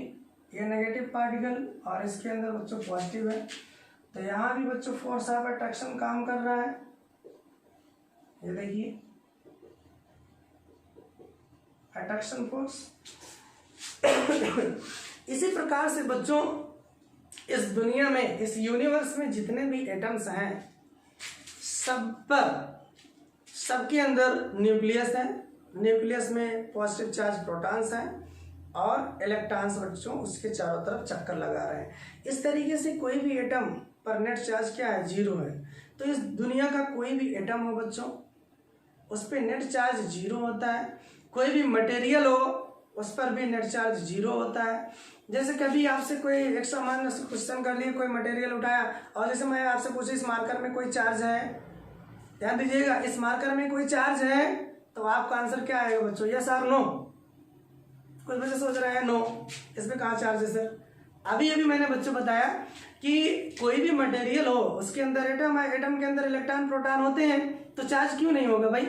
ये नेगेटिव पार्टिकल और इसके अंदर बच्चों पॉजिटिव है, तो यहाँ भी बच्चों फोर्स ऑफ अट्रैक्शन काम कर रहा है। ये देखिए अट्रैक्शन फोर्स। इसी प्रकार से बच्चों इस दुनिया में, इस यूनिवर्स में जितने भी एटम्स हैं सब पर, सबके अंदर न्यूक्लियस है, न्यूक्लियस में पॉजिटिव चार्ज प्रोटॉन्स हैं और इलेक्ट्रॉन्स बच्चों उसके चारों तरफ चक्कर लगा रहे हैं। इस तरीके से कोई भी एटम पर नेट चार्ज क्या है, जीरो है। तो इस दुनिया का कोई भी एटम हो बच्चों उस पर नेट चार्ज जीरो होता है। कोई भी मटेरियल हो उस पर भी नेट चार्ज जीरो होता है। जैसे कभी आपसे कोई एक सामान्य क्वेश्चन कर लिए, कोई मटेरियल उठाया और जैसे मैं आपसे पूछी इस मार्कर में कोई चार्ज है, ध्यान दीजिएगा इस मार्कर में कोई चार्ज है, तो आपका आंसर क्या आएगा बच्चों, यस और नो। कुछ बच्चे सोच रहे हैं नो, इसमें कहाँ चार्ज है सर। अभी अभी मैंने बच्चों बताया कि कोई भी मटेरियल हो उसके अंदर एटम है, एटम के अंदर इलेक्ट्रॉन प्रोटॉन होते हैं, तो चार्ज क्यों नहीं होगा भाई,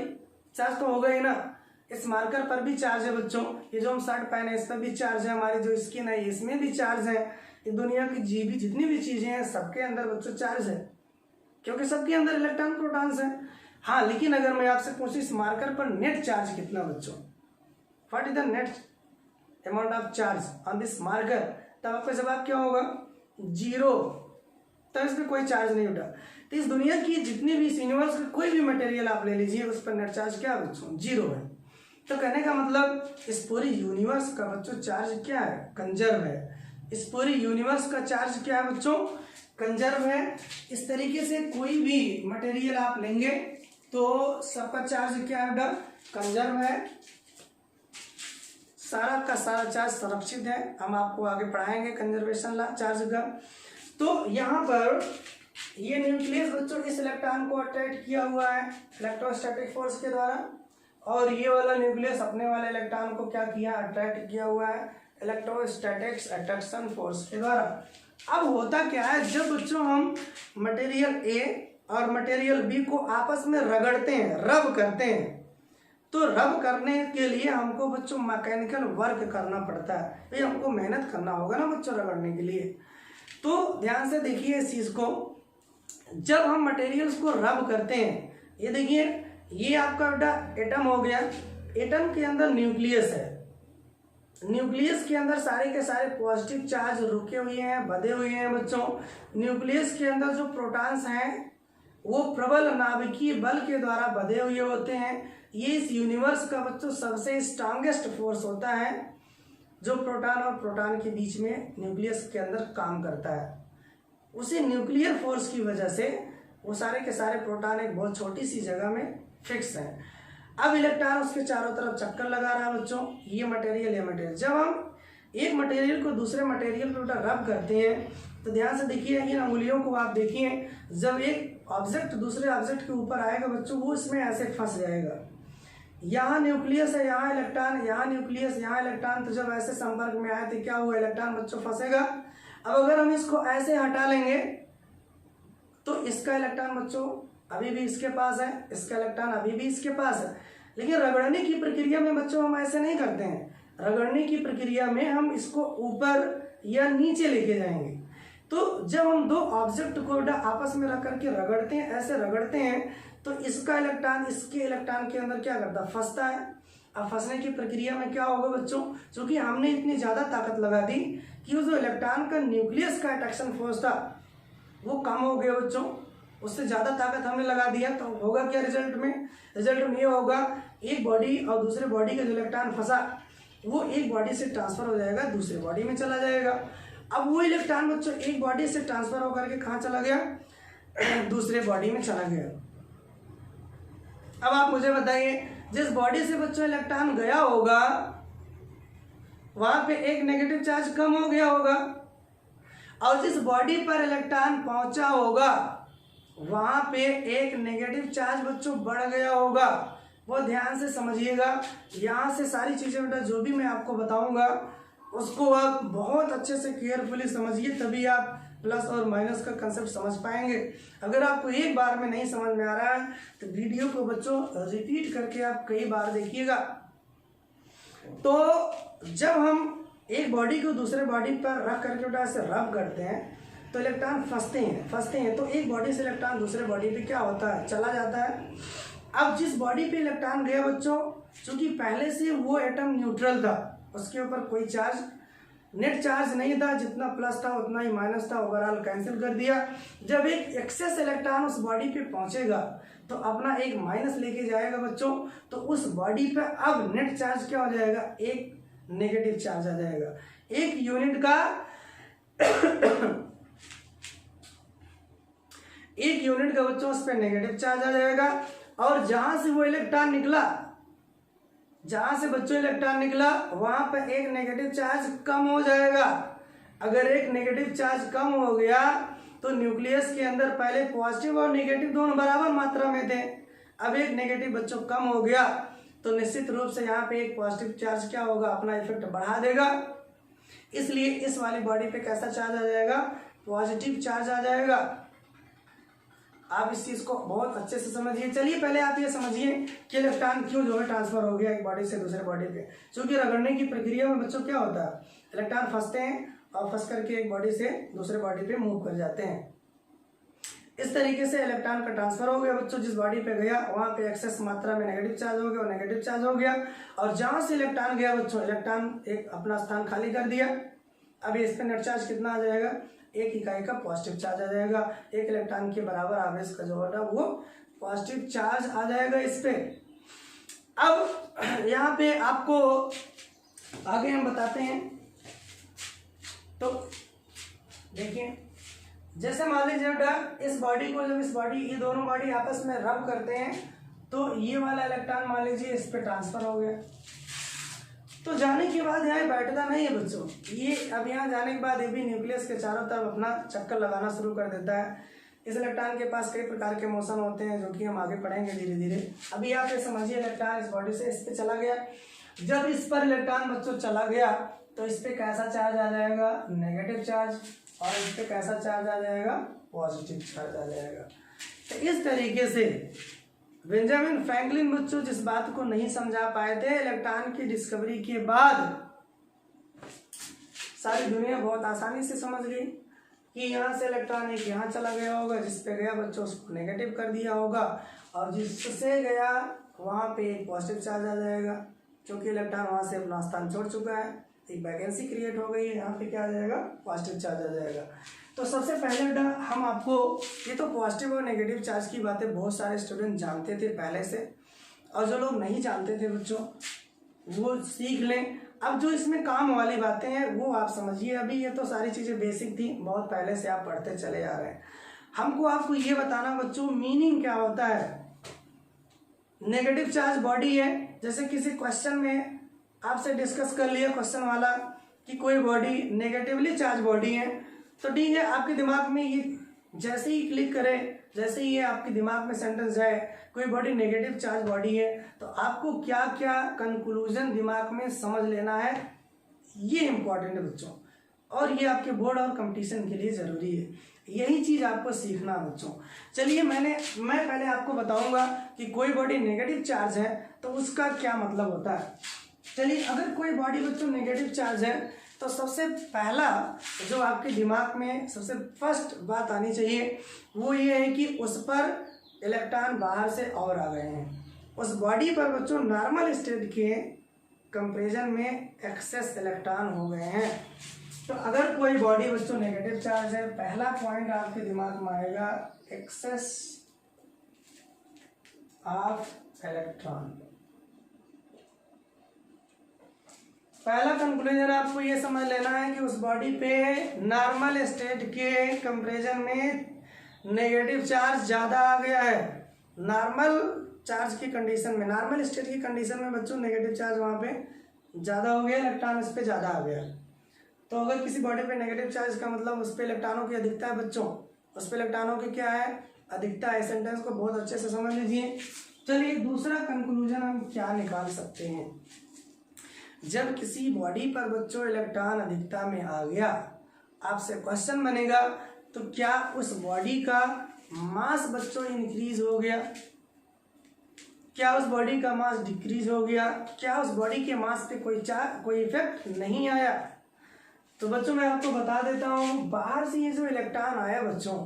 चार्ज तो होगा ही ना। इस मार्कर पर भी चार्ज है बच्चों, ये जो हम शर्ट पहने इस पर भी चार्ज है, हमारी जो स्किन है इसमें भी चार्ज है। ये दुनिया की जितनी भी चीजें हैं सबके अंदर बच्चों चार्ज है, क्योंकि सबके अंदर इलेक्ट्रॉन प्रोटॉन्स हैं। हाँ, लेकिन अगर मैं आपसे पूछूं इस मार्कर पर नेट चार्ज कितना बच्चों, what is the net amount of charge on this marker, तब आपका जवाब क्या होगा, जीरो। तब इसमें कोई चार्ज नहीं उठा। तो इस दुनिया की जितनी भी, इस यूनिवर्स का कोई भी मटेरियल आप ले लीजिए उस पर नेट चार्ज क्या बच्चों, जीरो है। तो कहने का मतलब इस पूरी यूनिवर्स का बच्चों चार्ज क्या है, कंजर्व है। इस पूरी यूनिवर्स का चार्ज क्या है बच्चों, कंजर्व है। इस तरीके से कोई भी मटेरियल आप लेंगे तो सबका चार्ज क्या है, कंजर्व है। सारा का सारा चार्ज सुरक्षित है। हम आपको आगे पढ़ाएंगे कंजर्वेशन चार्ज का। तो यहाँ पर ये न्यूक्लियस बच्चों इस इलेक्ट्रॉन को अट्रैक्ट किया हुआ है इलेक्ट्रोस्टैटिक फोर्स के द्वारा, और ये वाला न्यूक्लियस अपने वाले इलेक्ट्रॉन को क्या किया, अट्रैक्ट किया हुआ है इलेक्ट्रोस्टैटिक्स अट्रैक्शन फोर्स के द्वारा। अब होता क्या है, जब बच्चों हम मटेरियल ए और मटेरियल बी को आपस में रगड़ते हैं, रब करते हैं, तो रब करने के लिए हमको बच्चों मैकेनिकल वर्क करना पड़ता है, भाई हमको मेहनत करना होगा ना बच्चों रगड़ने के लिए। तो ध्यान से देखिए इस चीज को, जब हम मटेरियल्स को रब करते हैं, ये देखिए ये आपका बेटा एटम हो गया, एटम के अंदर न्यूक्लियस है, न्यूक्लियस के अंदर सारे के सारे पॉजिटिव चार्ज रुके हुए हैं, बधे हुए हैं बच्चों। न्यूक्लियस के अंदर जो प्रोटॉन्स हैं वो प्रबल नाभिकीय बल के द्वारा बधे हुए होते हैं। ये इस यूनिवर्स का बच्चों सबसे स्ट्रांगेस्ट फोर्स होता है जो प्रोटॉन और प्रोटॉन के बीच में न्यूक्लियस के अंदर काम करता है। उसी न्यूक्लियर फोर्स की वजह से वो सारे के सारे प्रोटॉन एक बहुत छोटी सी जगह में फिक्स हैं। अब इलेक्ट्रॉन उसके चारों तरफ चक्कर लगा रहा है बच्चों, ये मटेरियल। जब हम एक मटेरियल को दूसरे मटेरियल पर रब करते हैं तो ध्यान से देखिए, इन अंगुलियों को आप देखिए, जब एक ऑब्जेक्ट दूसरे ऑब्जेक्ट के ऊपर आएगा बच्चों, वो इसमें ऐसे फंस जाएगा। यहाँ न्यूक्लियस है, यहाँ इलेक्ट्रॉन, यहाँ न्यूक्लियस, यहाँ इलेक्ट्रॉन, तो जब ऐसे संपर्क में आए तो क्या हुआ, इलेक्ट्रॉन बच्चों फंसेगा। अब अगर हम इसको ऐसे हटा लेंगे तो इसका इलेक्ट्रॉन बच्चों अभी भी इसके पास है, इसका इलेक्ट्रॉन अभी भी इसके पास है। लेकिन रगड़ने की प्रक्रिया में बच्चों हम ऐसे नहीं करते हैं। रगड़ने की प्रक्रिया में हम इसको ऊपर या नीचे लेके जाएंगे। तो जब हम दो ऑब्जेक्ट को आपस में रख करके रगड़ते हैं, ऐसे रगड़ते हैं, तो इसका इलेक्ट्रॉन इसके इलेक्ट्रॉन के अंदर क्या करता है, फंसता है। अब फंसने की प्रक्रिया में क्या होगा बच्चों, क्योंकि हमने इतनी ज़्यादा ताकत लगा दी कि वो जो इलेक्ट्रॉन का न्यूक्लियस का अट्रैक्शन फोर्स था वो कम हो गया बच्चों, उससे ज़्यादा ताकत हमने लगा दिया। तो होगा क्या रिजल्ट में ये होगा, एक बॉडी और दूसरे बॉडी का जो इलेक्ट्रॉन फंसा वो एक बॉडी से ट्रांसफर हो जाएगा, दूसरे बॉडी में चला जाएगा। अब वो इलेक्ट्रॉन बच्चों एक बॉडी से ट्रांसफर होकर के कहाँ चला गया, दूसरे बॉडी में चला गया। अब आप मुझे बताइए, जिस बॉडी से बच्चों इलेक्ट्रॉन गया होगा वहां पे एक नेगेटिव चार्ज कम हो गया होगा, और जिस बॉडी पर इलेक्ट्रॉन पहुंचा होगा वहां पे एक नेगेटिव चार्ज बच्चों बढ़ गया होगा। वो ध्यान से समझिएगा, यहाँ से सारी चीजें बेटा जो भी मैं आपको बताऊंगा उसको आप बहुत अच्छे से केयरफुली समझिए, तभी आप प्लस और माइनस का कंसेप्ट समझ पाएंगे। अगर आपको एक बार में नहीं समझ में आ रहा है तो वीडियो को बच्चों रिपीट करके आप कई बार देखिएगा। तो जब हम एक बॉडी को दूसरे बॉडी पर रख करके ऐसे रब करते हैं तो इलेक्ट्रॉन फंसते हैं। तो एक बॉडी से इलेक्ट्रॉन दूसरे बॉडी पे क्या होता है, चला जाता है। अब जिस बॉडी पे इलेक्ट्रॉन गया बच्चों, चूंकि पहले से वो एटम न्यूट्रल था, उसके ऊपर कोई चार्ज नेट चार्ज नहीं था, जितना प्लस था उतना ही माइनस था, ओवरऑल कैंसिल कर दिया। जब एक एक्सेस इलेक्ट्रॉन उस बॉडी पे पहुंचेगा तो अपना एक माइनस लेके जाएगा बच्चों, तो उस बॉडी पे अब नेट चार्ज क्या हो जाएगा, एक नेगेटिव चार्ज आ जाएगा। एक यूनिट का बच्चों उस पर नेगेटिव चार्ज आ जाएगा, और जहां से वो इलेक्ट्रॉन निकला, जहां से बच्चों इलेक्ट्रॉन निकला वहां पर एक नेगेटिव चार्ज कम हो जाएगा। अगर एक नेगेटिव चार्ज कम हो गया तो न्यूक्लियस के अंदर पहले पॉजिटिव और नेगेटिव दोनों बराबर मात्रा में थे, अब एक नेगेटिव बच्चों कम हो गया तो निश्चित रूप से यहाँ पे एक पॉजिटिव चार्ज क्या होगा, अपना इफेक्ट बढ़ा देगा। इसलिए इस वाली बॉडी पे कैसा चार्ज आ जाएगा, पॉजिटिव चार्ज आ जाएगा। आप इस चीज को बहुत अच्छे से समझिए। चलिए पहले आप ये समझिए कि इलेक्ट्रॉन क्यों जो है ट्रांसफर हो गया एक बॉडी से दूसरे बॉडी पे। क्योंकि रगड़ने की प्रक्रिया में बच्चों क्या होता है, इलेक्ट्रॉन फंसते हैं और फंस करके एक बॉडी से दूसरे बॉडी पे मूव कर जाते हैं। इस तरीके से इलेक्ट्रॉन का ट्रांसफर हो गया बच्चों, जिस बॉडी पे गया वहां पे एक्सेस मात्रा में नेगेटिव चार्ज हो गया और नेगेटिव चार्ज हो गया, और जहां से इलेक्ट्रॉन गया बच्चों, इलेक्ट्रॉन एक अपना स्थान खाली कर दिया। अब इस पे नेट चार्ज कितना आ जाएगा, एक इकाई का पॉजिटिव चार्ज आ जाएगा। एक इलेक्ट्रॉन के बराबर आवेश का जो होगा वो पॉजिटिव चार्ज आ जाएगा इस पे। अब यहाँ पे आपको आगे हम बताते हैं। तो देखिए, जैसे मान लीजिए बेटा इस बॉडी को, जब इस बॉडी, ये दोनों बॉडी आपस में रब करते हैं तो ये वाला इलेक्ट्रॉन मान लीजिए इस पे ट्रांसफर हो गया। तो जाने के बाद यहाँ बैठता नहीं है बच्चों, ये अब यहाँ जाने के बाद ये भी न्यूक्लियस के चारों तरफ अपना चक्कर लगाना शुरू कर देता है। इस इलेक्ट्रॉन के पास कई प्रकार के मोशन होते हैं जो कि हम आगे पढ़ेंगे धीरे धीरे। अभी आप ये समझिए, इलेक्ट्रॉन इस बॉडी से इस पे चला गया। जब इस पर इलेक्ट्रॉन बच्चों चला गया तो इस पे कैसा चार्ज आ जाएगा, नेगेटिव चार्ज, और इस पे कैसा चार्ज आ जाएगा, पॉजिटिव चार्ज आ जाएगा। तो इस तरीके से बेंजामिन फ्रैंकलिन बच्चों जिस बात को नहीं समझा पाए थे, इलेक्ट्रॉन की डिस्कवरी के बाद सारी दुनिया बहुत आसानी से समझ गई कि यहाँ से इलेक्ट्रॉन एक यहाँ चला गया होगा, जिस पे गया बच्चों उसको नेगेटिव कर दिया होगा, और जिससे गया वहाँ पे एक पॉजिटिव चार्ज आ जाएगा। क्योंकि इलेक्ट्रॉन वहाँ से अपना स्थान छोड़ चुका है, एक वैकेंसी क्रिएट हो गई है, यहाँ पे क्या आ जाएगा, पॉजिटिव चार्ज आ जाएगा। तो सबसे पहले बेटा हम आपको, ये तो पॉजिटिव और नेगेटिव चार्ज की बातें बहुत सारे स्टूडेंट जानते थे पहले से, और जो लोग नहीं जानते थे बच्चों वो सीख लें। अब जो इसमें काम वाली बातें हैं वो आप समझिए। अभी ये तो सारी चीज़ें बेसिक थी, बहुत पहले से आप पढ़ते चले आ रहे हैं। हमको आपको ये बताना बच्चों मीनिंग क्या होता है। नेगेटिव चार्ज बॉडी है, जैसे किसी क्वेश्चन में आपसे डिस्कस कर लिया क्वेश्चन वाला कि कोई बॉडी नेगेटिवली चार्ज बॉडी है, तो ठीक है, आपके दिमाग में ये जैसे ही क्लिक करे, जैसे ही ये आपके दिमाग में सेंटेंस जाए कोई बॉडी नेगेटिव चार्ज बॉडी है, तो आपको क्या क्या कंक्लूजन दिमाग में समझ लेना है, ये इंपॉर्टेंट है बच्चों, और ये आपके बोर्ड और कंपटीशन के लिए जरूरी है। यही चीज आपको सीखना है बच्चों। चलिए मैं पहले आपको बताऊंगा कि कोई बॉडी नेगेटिव चार्ज है तो उसका क्या मतलब होता है। चलिए, अगर कोई बॉडी बच्चों नेगेटिव चार्ज है तो सबसे पहला जो आपके दिमाग में सबसे फर्स्ट बात आनी चाहिए वो ये है कि उस पर इलेक्ट्रॉन बाहर से और आ गए हैं। उस बॉडी पर बच्चों नॉर्मल स्टेट के कंपेरिजन में एक्सेस इलेक्ट्रॉन हो गए हैं। तो अगर कोई बॉडी बच्चों नेगेटिव चार्ज है, पहला पॉइंट आपके दिमाग में आएगा एक्सेस ऑफ इलेक्ट्रॉन। पहला कंक्लूजन आपको ये समझ लेना है कि उस बॉडी पे नॉर्मल स्टेट के कंपेरिजन में नेगेटिव चार्ज ज़्यादा आ गया है। नॉर्मल चार्ज की कंडीशन में, नॉर्मल स्टेट की कंडीशन में बच्चों नेगेटिव चार्ज वहाँ पे ज़्यादा हो गया, इलेक्ट्रॉन इस पे ज़्यादा आ गया। तो अगर किसी बॉडी पे नेगेटिव चार्ज का मतलब उस पे इलेक्ट्रॉनों की अधिकता है बच्चों, उस पे इलेक्ट्रॉनों की क्या है, अधिकता है। सेंटेंस को बहुत अच्छे से समझ लीजिए। चलिए, दूसरा कंक्लूजन हम क्या निकाल सकते हैं। जब किसी बॉडी पर बच्चों इलेक्ट्रॉन अधिकता में आ गया, आपसे क्वेश्चन बनेगा तो क्या उस बॉडी का मास बच्चों इंक्रीज हो गया, क्या उस बॉडी का मास डिक्रीज हो गया, क्या उस बॉडी के मास पे कोई इफेक्ट नहीं आया। तो बच्चों मैं आपको बता देता हूँ, बाहर से ये जो इलेक्ट्रॉन आया बच्चों,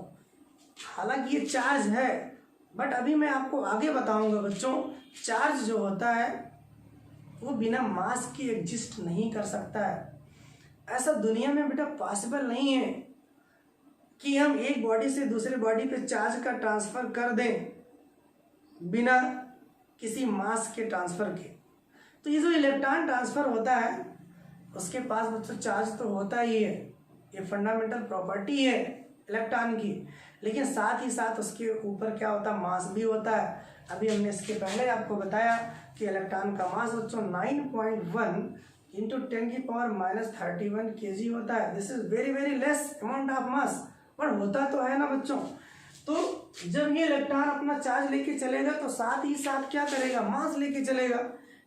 हालांकि ये चार्ज है, बट अभी मैं आपको आगे बताऊंगा बच्चों, चार्ज जो होता है वो बिना मास के एग्जिस्ट नहीं कर सकता है। ऐसा दुनिया में बेटा पॉसिबल नहीं है कि हम एक बॉडी से दूसरे बॉडी पे चार्ज का ट्रांसफर कर दें बिना किसी मास के ट्रांसफर के। तो ये जो इलेक्ट्रॉन ट्रांसफर होता है उसके पास बच्चों चार्ज तो होता ही है, ये फंडामेंटल प्रॉपर्टी है इलेक्ट्रॉन की, लेकिन साथ ही साथ उसके ऊपर क्या होता है, मास भी होता है। अभी हमने इसके पहले आपको बताया कि इलेक्ट्रॉन का मास बच्चों 9.1 इंटू 10⁻³ kg होता है। This is very very less amount of mass, पर होता तो है ना बच्चों। तो जब ये इलेक्ट्रॉन अपना चार्ज लेके चलेगा तो साथ ही साथ क्या करेगा, मास लेके चलेगा,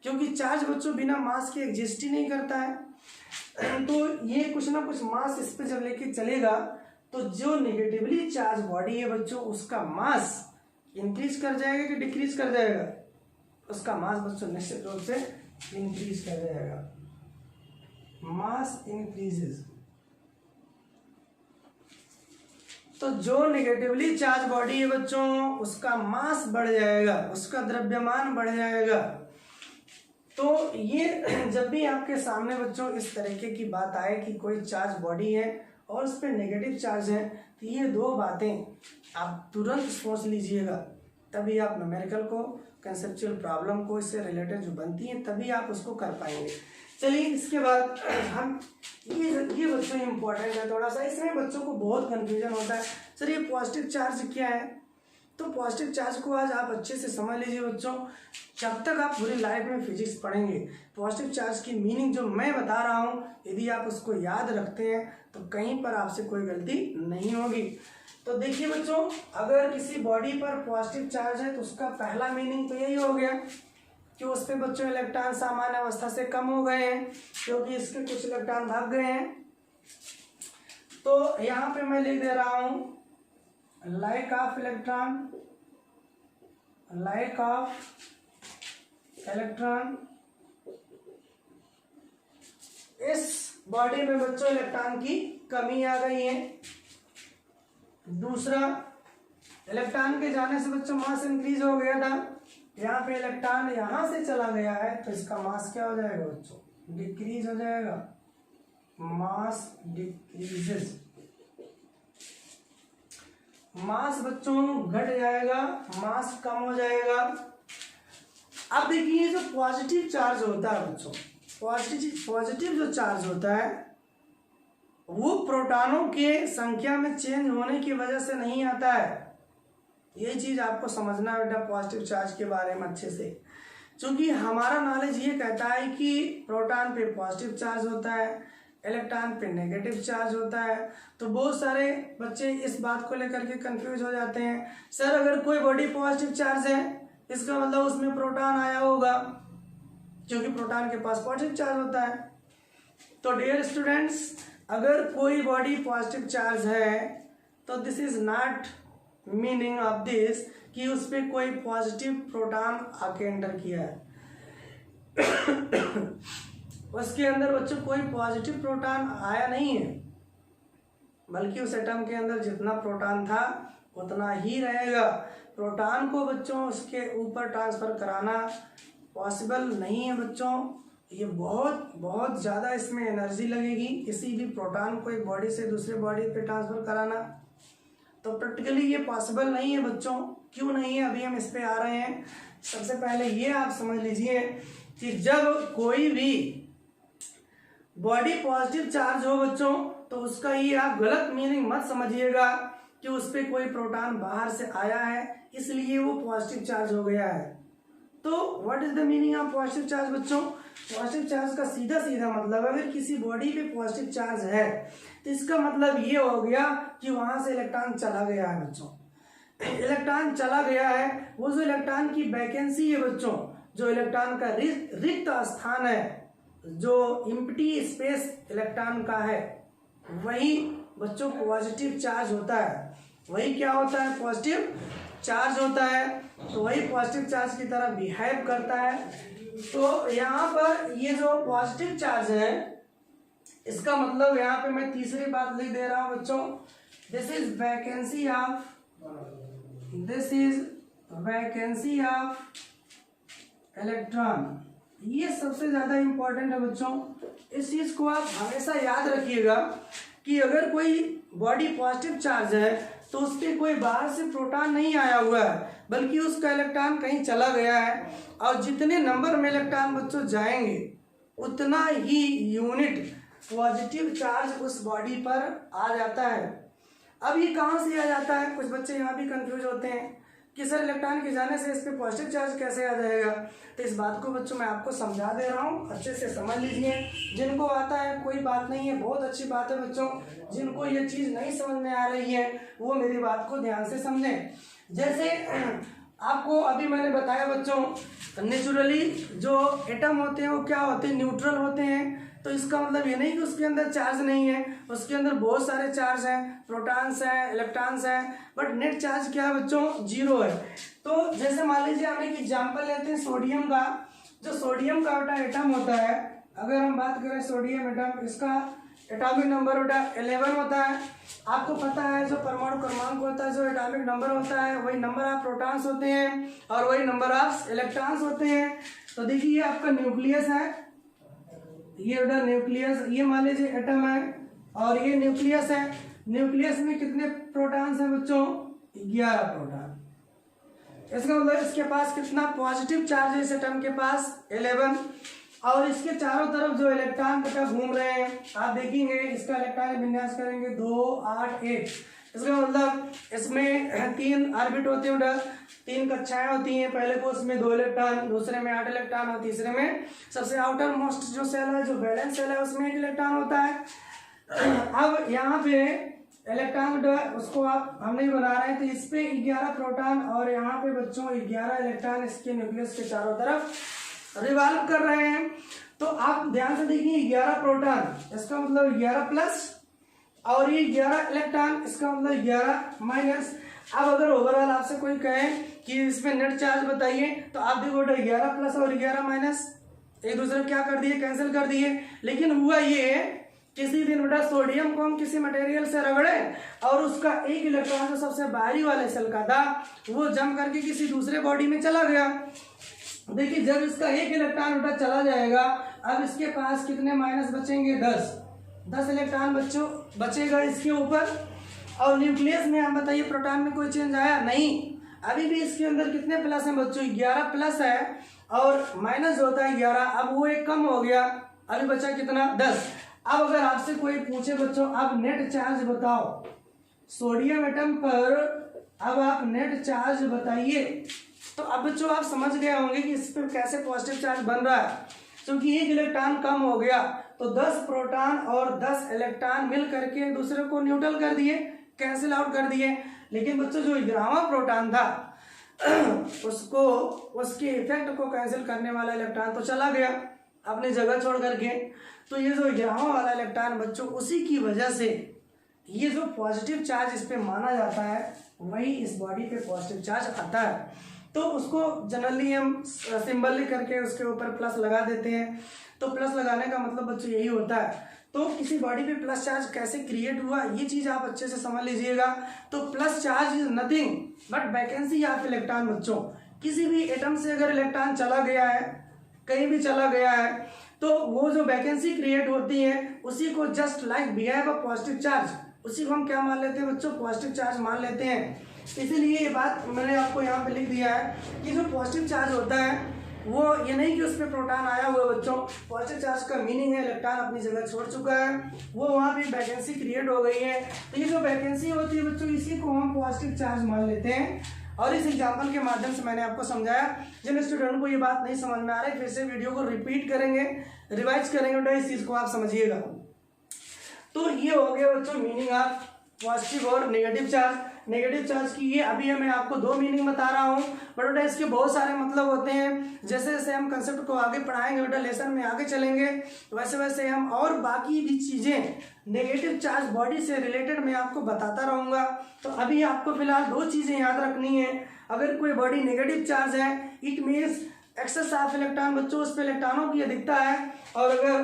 क्योंकि चार्ज बच्चों बिना मास के एग्जिस्ट ही नहीं करता है। तो ये कुछ ना कुछ मास इस पे जब लेके चलेगा तो जो नेगेटिवली चार्ज बॉडी है बच्चों उसका मास इंक्रीज कर जाएगा कि डिक्रीज कर जाएगा, उसका मास बच्चों निश्चित रूप से इंक्रीज कर जाएगा। मास इंक्रीजेस। तो जो नेगेटिवली चार्ज बॉडी है बच्चों उसका मास बढ़ जाएगा, उसका द्रव्यमान बढ़ जाएगा। तो ये जब भी आपके सामने बच्चों इस तरीके की बात आए कि कोई चार्ज बॉडी है और उस पर नेगेटिव चार्ज है, तो ये दो बातें आप तुरंत सोच लीजिएगा, तभी आप न्यूमेरिकल को, कंसेप्चुअल प्रॉब्लम को इससे रिलेटेड जो बनती है तभी आप उसको कर पाएंगे। चलिए, इसके बाद हम ये बच्चों इम्पोर्टेंट है थोड़ा सा, इसमें बच्चों को बहुत कन्फ्यूजन होता है, सर ये पॉजिटिव चार्ज क्या है। तो पॉजिटिव चार्ज को आज आप अच्छे से समझ लीजिए बच्चों, जब तक आप पूरी लाइफ में फिजिक्स पढ़ेंगे पॉजिटिव चार्ज की मीनिंग जो मैं बता रहा हूँ यदि आप उसको याद रखते हैं तो कहीं पर आपसे कोई गलती नहीं होगी। तो देखिए बच्चों, अगर किसी बॉडी पर पॉजिटिव चार्ज है तो उसका पहला मीनिंग तो यही हो गया कि उस पर बच्चों इलेक्ट्रॉन सामान्य अवस्था से कम हो गए हैं, क्योंकि इसके कुछ इलेक्ट्रॉन भाग गए हैं। तो यहाँ पे मैं लिख दे रहा हूँ lack of electron। इस बॉडी में बच्चों इलेक्ट्रॉन की कमी आ गई है। दूसरा, इलेक्ट्रॉन के जाने से बच्चों मास इंक्रीज हो गया था, यहाँ पे इलेक्ट्रॉन यहाँ से चला गया है तो इसका मास क्या हो जाएगा बच्चों, डिक्रीज हो जाएगा, मास डिक्रीजेस। मास बच्चों घट जाएगा, मास कम हो जाएगा। अब देखिए जो पॉजिटिव चार्ज होता है बच्चों, पॉजिटिव जो चार्ज होता है वो प्रोटॉनों के संख्या में चेंज होने की वजह से नहीं आता है। ये चीज आपको समझना है बेटा पॉजिटिव चार्ज के बारे में अच्छे से, क्योंकि हमारा नॉलेज ये कहता है कि प्रोटॉन पे पॉजिटिव चार्ज होता है, इलेक्ट्रॉन पे नेगेटिव चार्ज होता है। तो बहुत सारे बच्चे इस बात को लेकर के कंफ्यूज हो जाते हैं, सर अगर कोई बॉडी पॉजिटिव चार्ज है इसका मतलब उसमें प्रोटॉन आया होगा, क्योंकि प्रोटॉन के पास पॉजिटिव चार्ज होता है। तो डियर स्टूडेंट्स, अगर कोई बॉडी पॉजिटिव चार्ज है तो this is not meaning of this कि उस पर कोई पॉजिटिव प्रोटॉन आके एंटर किया है। उसके अंदर बच्चों कोई पॉजिटिव प्रोटॉन आया नहीं है, बल्कि उस एटम के अंदर जितना प्रोटॉन था उतना ही रहेगा। प्रोटॉन को बच्चों उसके ऊपर ट्रांसफर कराना पॉसिबल नहीं है बच्चों। ये बहुत बहुत ज़्यादा इसमें एनर्जी लगेगी किसी भी प्रोटॉन को एक बॉडी से दूसरे बॉडी पे ट्रांसफर कराना, तो प्रैक्टिकली ये पॉसिबल नहीं है बच्चों। क्यों नहीं है, अभी हम इस पे आ रहे हैं। सबसे पहले ये आप समझ लीजिए कि जब कोई भी बॉडी पॉजिटिव चार्ज हो बच्चों, तो उसका ये आप गलत मीनिंग मत समझिएगा कि उस पर कोई प्रोटॉन बाहर से आया है इसलिए वो पॉजिटिव चार्ज हो गया है। तो what is the meaning of positive charge बच्चों? पॉजिटिव चार्ज का सीधा सीधा मतलब अगर किसी बॉडी पे पॉजिटिव चार्ज है तो इसका मतलब ये हो गया कि वहां से इलेक्ट्रॉन चला गया है बच्चों। इलेक्ट्रॉन चला गया है, वो जो इलेक्ट्रॉन की वैकेंसी है बच्चों, जो इलेक्ट्रॉन का रिक्त स्थान है, जो एम्प्टी स्पेस इलेक्ट्रॉन का है, वही बच्चों पॉजिटिव चार्ज होता है। वही क्या होता है? पॉजिटिव चार्ज होता है। तो वही पॉजिटिव चार्ज की तरह बिहेव करता है। तो यहाँ पर ये जो पॉजिटिव चार्ज है इसका मतलब यहाँ पे मैं तीसरी बात लिख दे रहा हूँ बच्चों, this is vacancy of electron. ये सबसे ज्यादा इंपॉर्टेंट है बच्चों। इस चीज को आप हमेशा याद रखिएगा कि अगर कोई बॉडी पॉजिटिव चार्ज है तो उस पर कोई बाहर से प्रोटॉन नहीं आया हुआ है, बल्कि उसका इलेक्ट्रॉन कहीं चला गया है। और जितने नंबर में इलेक्ट्रॉन बच्चों जाएंगे उतना ही यूनिट पॉजिटिव चार्ज उस बॉडी पर आ जाता है। अब ये कहाँ से आ जाता है? कुछ बच्चे यहाँ भी कंफ्यूज होते हैं कि सर इलेक्ट्रॉन के जाने से इस पर पॉजिटिव चार्ज कैसे आ जाएगा। तो इस बात को बच्चों मैं आपको समझा दे रहा हूँ, अच्छे से समझ लीजिए। जिनको आता है कोई बात नहीं है, बहुत अच्छी बात है बच्चों। जिनको ये चीज़ नहीं समझ में आ रही है वो मेरी बात को ध्यान से समझें। जैसे आपको अभी मैंने बताया बच्चों, नेचुरली जो एटम होते हैं वो क्या होते हैं? न्यूट्रल होते हैं। तो इसका मतलब ये नहीं कि उसके अंदर चार्ज नहीं है, उसके अंदर बहुत सारे चार्ज हैं, प्रोटॉन्स हैं, इलेक्ट्रॉन्स हैं, बट नेट चार्ज क्या है बच्चों? 0 है। तो जैसे मान लीजिए हम एक एग्जाम्पल लेते हैं सोडियम का। जो सोडियम का बेटा एटम होता है, अगर हम बात करें सोडियम एटम, इसका एटॉमिक नंबर बेटा 11 होता है। आपको पता है जो परमाणु क्रमांक होता है, जो एटॉमिक नंबर होता है, वही नंबर ऑफ प्रोटॉन्स होते हैं और वही नंबर ऑफ इलेक्ट्रॉन्स होते हैं। तो देखिए ये आपका न्यूक्लियस है, ये बेटा न्यूक्लियस, ये मान लीजिए एटम है और ये न्यूक्लियस है। न्यूक्लियस में कितने प्रोटॉन्स हैं बच्चों? 11 प्रोटॉन। इसका मतलब इसके पास कितना पॉजिटिव चार्ज है? इस एटम के पास 11। और इसके चारों तरफ जो इलेक्ट्रॉन बेटा घूम रहे हैं, आप देखेंगे इसका इलेक्ट्रॉन विन्यास करेंगे 2, 8, 1। इसका मतलब इसमें 3 ऑर्बिट होते हैं बेटा, 3 कक्षाएं होती हैं। पहले को उसमें 2 इलेक्ट्रॉन, दूसरे में 8 इलेक्ट्रॉन और तीसरे में सबसे आउटर मोस्ट जो सेल है, जो वैलेंस सेल है, उसमें 1 इलेक्ट्रॉन होता है। अब यहाँ पे इलेक्ट्रॉन उसको आप हम नहीं बना रहे हैं, तो इस पे 11 प्रोटॉन और यहाँ पे बच्चों 11 इलेक्ट्रॉन इसके न्यूक्लियस के चारों तरफ रिवॉल्व कर रहे हैं। तो आप ध्यान से देखिए 11 प्रोटॉन, इसका मतलब 11 प्लस, और ये 11 इलेक्ट्रॉन, इसका मतलब 11 माइनस। अब अगर ओवरऑल आपसे कोई कहे कि इसमें नेट चार्ज बताइए, तो आप देखो 11 प्लस और 11 माइनस एक दूसरे क्या कर दिए? कैंसिल कर दिए। लेकिन हुआ ये, किसी दिन बेटा सोडियम को हम किसी मटेरियल से रगड़े और उसका एक इलेक्ट्रॉन जो सबसे बाहरी वाले सेल का था वो जम करके किसी दूसरे बॉडी में चला गया। देखिए जब इसका एक इलेक्ट्रॉन बेटा चला जाएगा, अब इसके पास कितने माइनस बचेंगे? 10 इलेक्ट्रॉन बच्चों बचेगा इसके ऊपर। और न्यूक्लियस में आप बताइए प्रोटॉन में कोई चेंज आया? नहीं। अभी भी इसके अंदर कितने प्लस हैं बच्चों? 11 प्लस है और माइनस होता है 11। अब वो एक कम हो गया, अभी बचा कितना? 10। अब अगर आपसे कोई पूछे बच्चों अब नेट चार्ज बताओ सोडियम एटम पर, अब आप नेट चार्ज बताइए, तो अब बच्चों आप समझ गए होंगे कि इस पर कैसे पॉजिटिव चार्ज बन रहा है। क्योंकि एक इलेक्ट्रॉन कम हो गया तो 10 प्रोटॉन और 10 इलेक्ट्रॉन मिल करके एक दूसरे को न्यूट्रल कर दिए, कैंसिल आउट कर दिए। लेकिन बच्चों जो 11वां प्रोटॉन था उसको, उसके इफेक्ट को कैंसिल करने वाला इलेक्ट्रॉन तो चला गया अपनी जगह छोड़ करके। तो ये जो 11वां वाला इलेक्ट्रॉन बच्चों, उसी की वजह से ये जो पॉजिटिव चार्ज इस पे माना जाता है वही इस बॉडी पे पॉजिटिव चार्ज आता है। तो उसको जनरली हम सिंबल लिख करके उसके ऊपर प्लस लगा देते हैं। तो प्लस लगाने का मतलब बच्चों यही होता है। तो किसी बॉडी पे प्लस चार्ज कैसे क्रिएट हुआ ये चीज आप अच्छे से समझ लीजिएगा। तो plus charge is nothing but vacancy of electron. बच्चों किसी भी एटम से अगर इलेक्ट्रॉन चला गया है, कहीं भी चला गया है, तो वो जो वैकेंसी क्रिएट होती है उसी को just like behave a positive charge, उसी को हम क्या मान लेते हैं बच्चों, पॉजिटिव चार्ज मान लेते हैं। इसीलिए ये बात मैंने आपको यहाँ पे लिख दिया है कि जो पॉजिटिव चार्ज होता है वो ये नहीं कि उस पर प्रोटॉन आया हुआ है बच्चों। पॉजिटिव चार्ज का मीनिंग है इलेक्ट्रॉन अपनी जगह छोड़ चुका है, वो वहाँ पे वैकेंसी क्रिएट हो गई है। तो ये जो वैकेंसी होती है बच्चों इसी को हम पॉजिटिव चार्ज मान लेते हैं। और इस एग्जाम्पल के माध्यम से मैंने आपको समझाया। जिन स्टूडेंट को ये बात नहीं समझ में आ रही फिर से वीडियो को रिपीट करेंगे, रिवाइज करेंगे, तो इस चीज को आप समझिएगा। तो ये हो गया बच्चों मीनिंग ऑफ पॉजिटिव और नेगेटिव चार्ज। नेगेटिव चार्ज की ये अभी मैं आपको 2 मीनिंग बता रहा हूँ, बट बेटा इसके बहुत सारे मतलब होते हैं। जैसे जैसे हम कंसेप्ट को आगे पढ़ाएंगे बेटा, लेसन में आगे चलेंगे, वैसे वैसे हम और बाकी भी चीजें नेगेटिव चार्ज बॉडी से रिलेटेड मैं आपको बताता रहूंगा। तो अभी आपको फिलहाल 2 चीजें याद रखनी है। अगर कोई बॉडी नेगेटिव चार्ज है it means excess of electron बच्चों, उस पर इलेक्ट्रॉनों की अधिकता है। और अगर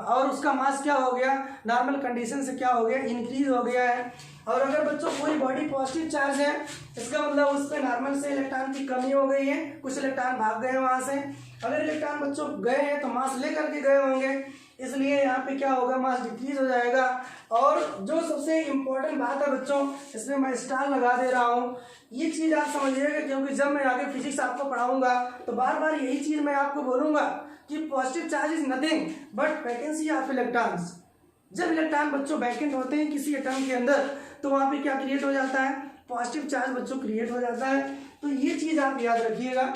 और उसका मास क्या हो गया, नॉर्मल कंडीशन से क्या हो गया, इंक्रीज हो गया है। और अगर बच्चों कोई बॉडी पॉजिटिव चार्ज है इसका मतलब उस पर नॉर्मल से इलेक्ट्रॉन की कमी हो गई है, कुछ इलेक्ट्रॉन भाग गए वहां से। अगर इलेक्ट्रॉन बच्चों गए हैं तो मास लेकर के गए होंगे, इसलिए यहाँ पे क्या होगा, मास डिक्रीज हो जाएगा। और जो सबसे इंपॉर्टेंट बात है बच्चों, इसमें मैं स्टार लगा दे रहा हूँ, ये चीज आप समझिएगा, क्योंकि जब मैं आगे फिजिक्स आपको पढ़ाऊंगा तो बार बार यही चीज मैं आपको बोलूंगा कि positive charge is nothing but vacancy of electrons. जब इलेक्ट्रॉन बच्चों वैकेंट होते हैं किसी एटम के अंदर तो वहां पे क्या क्रिएट हो जाता है, पॉजिटिव चार्ज बच्चों क्रिएट हो जाता है। तो ये चीज आप याद रखिएगा,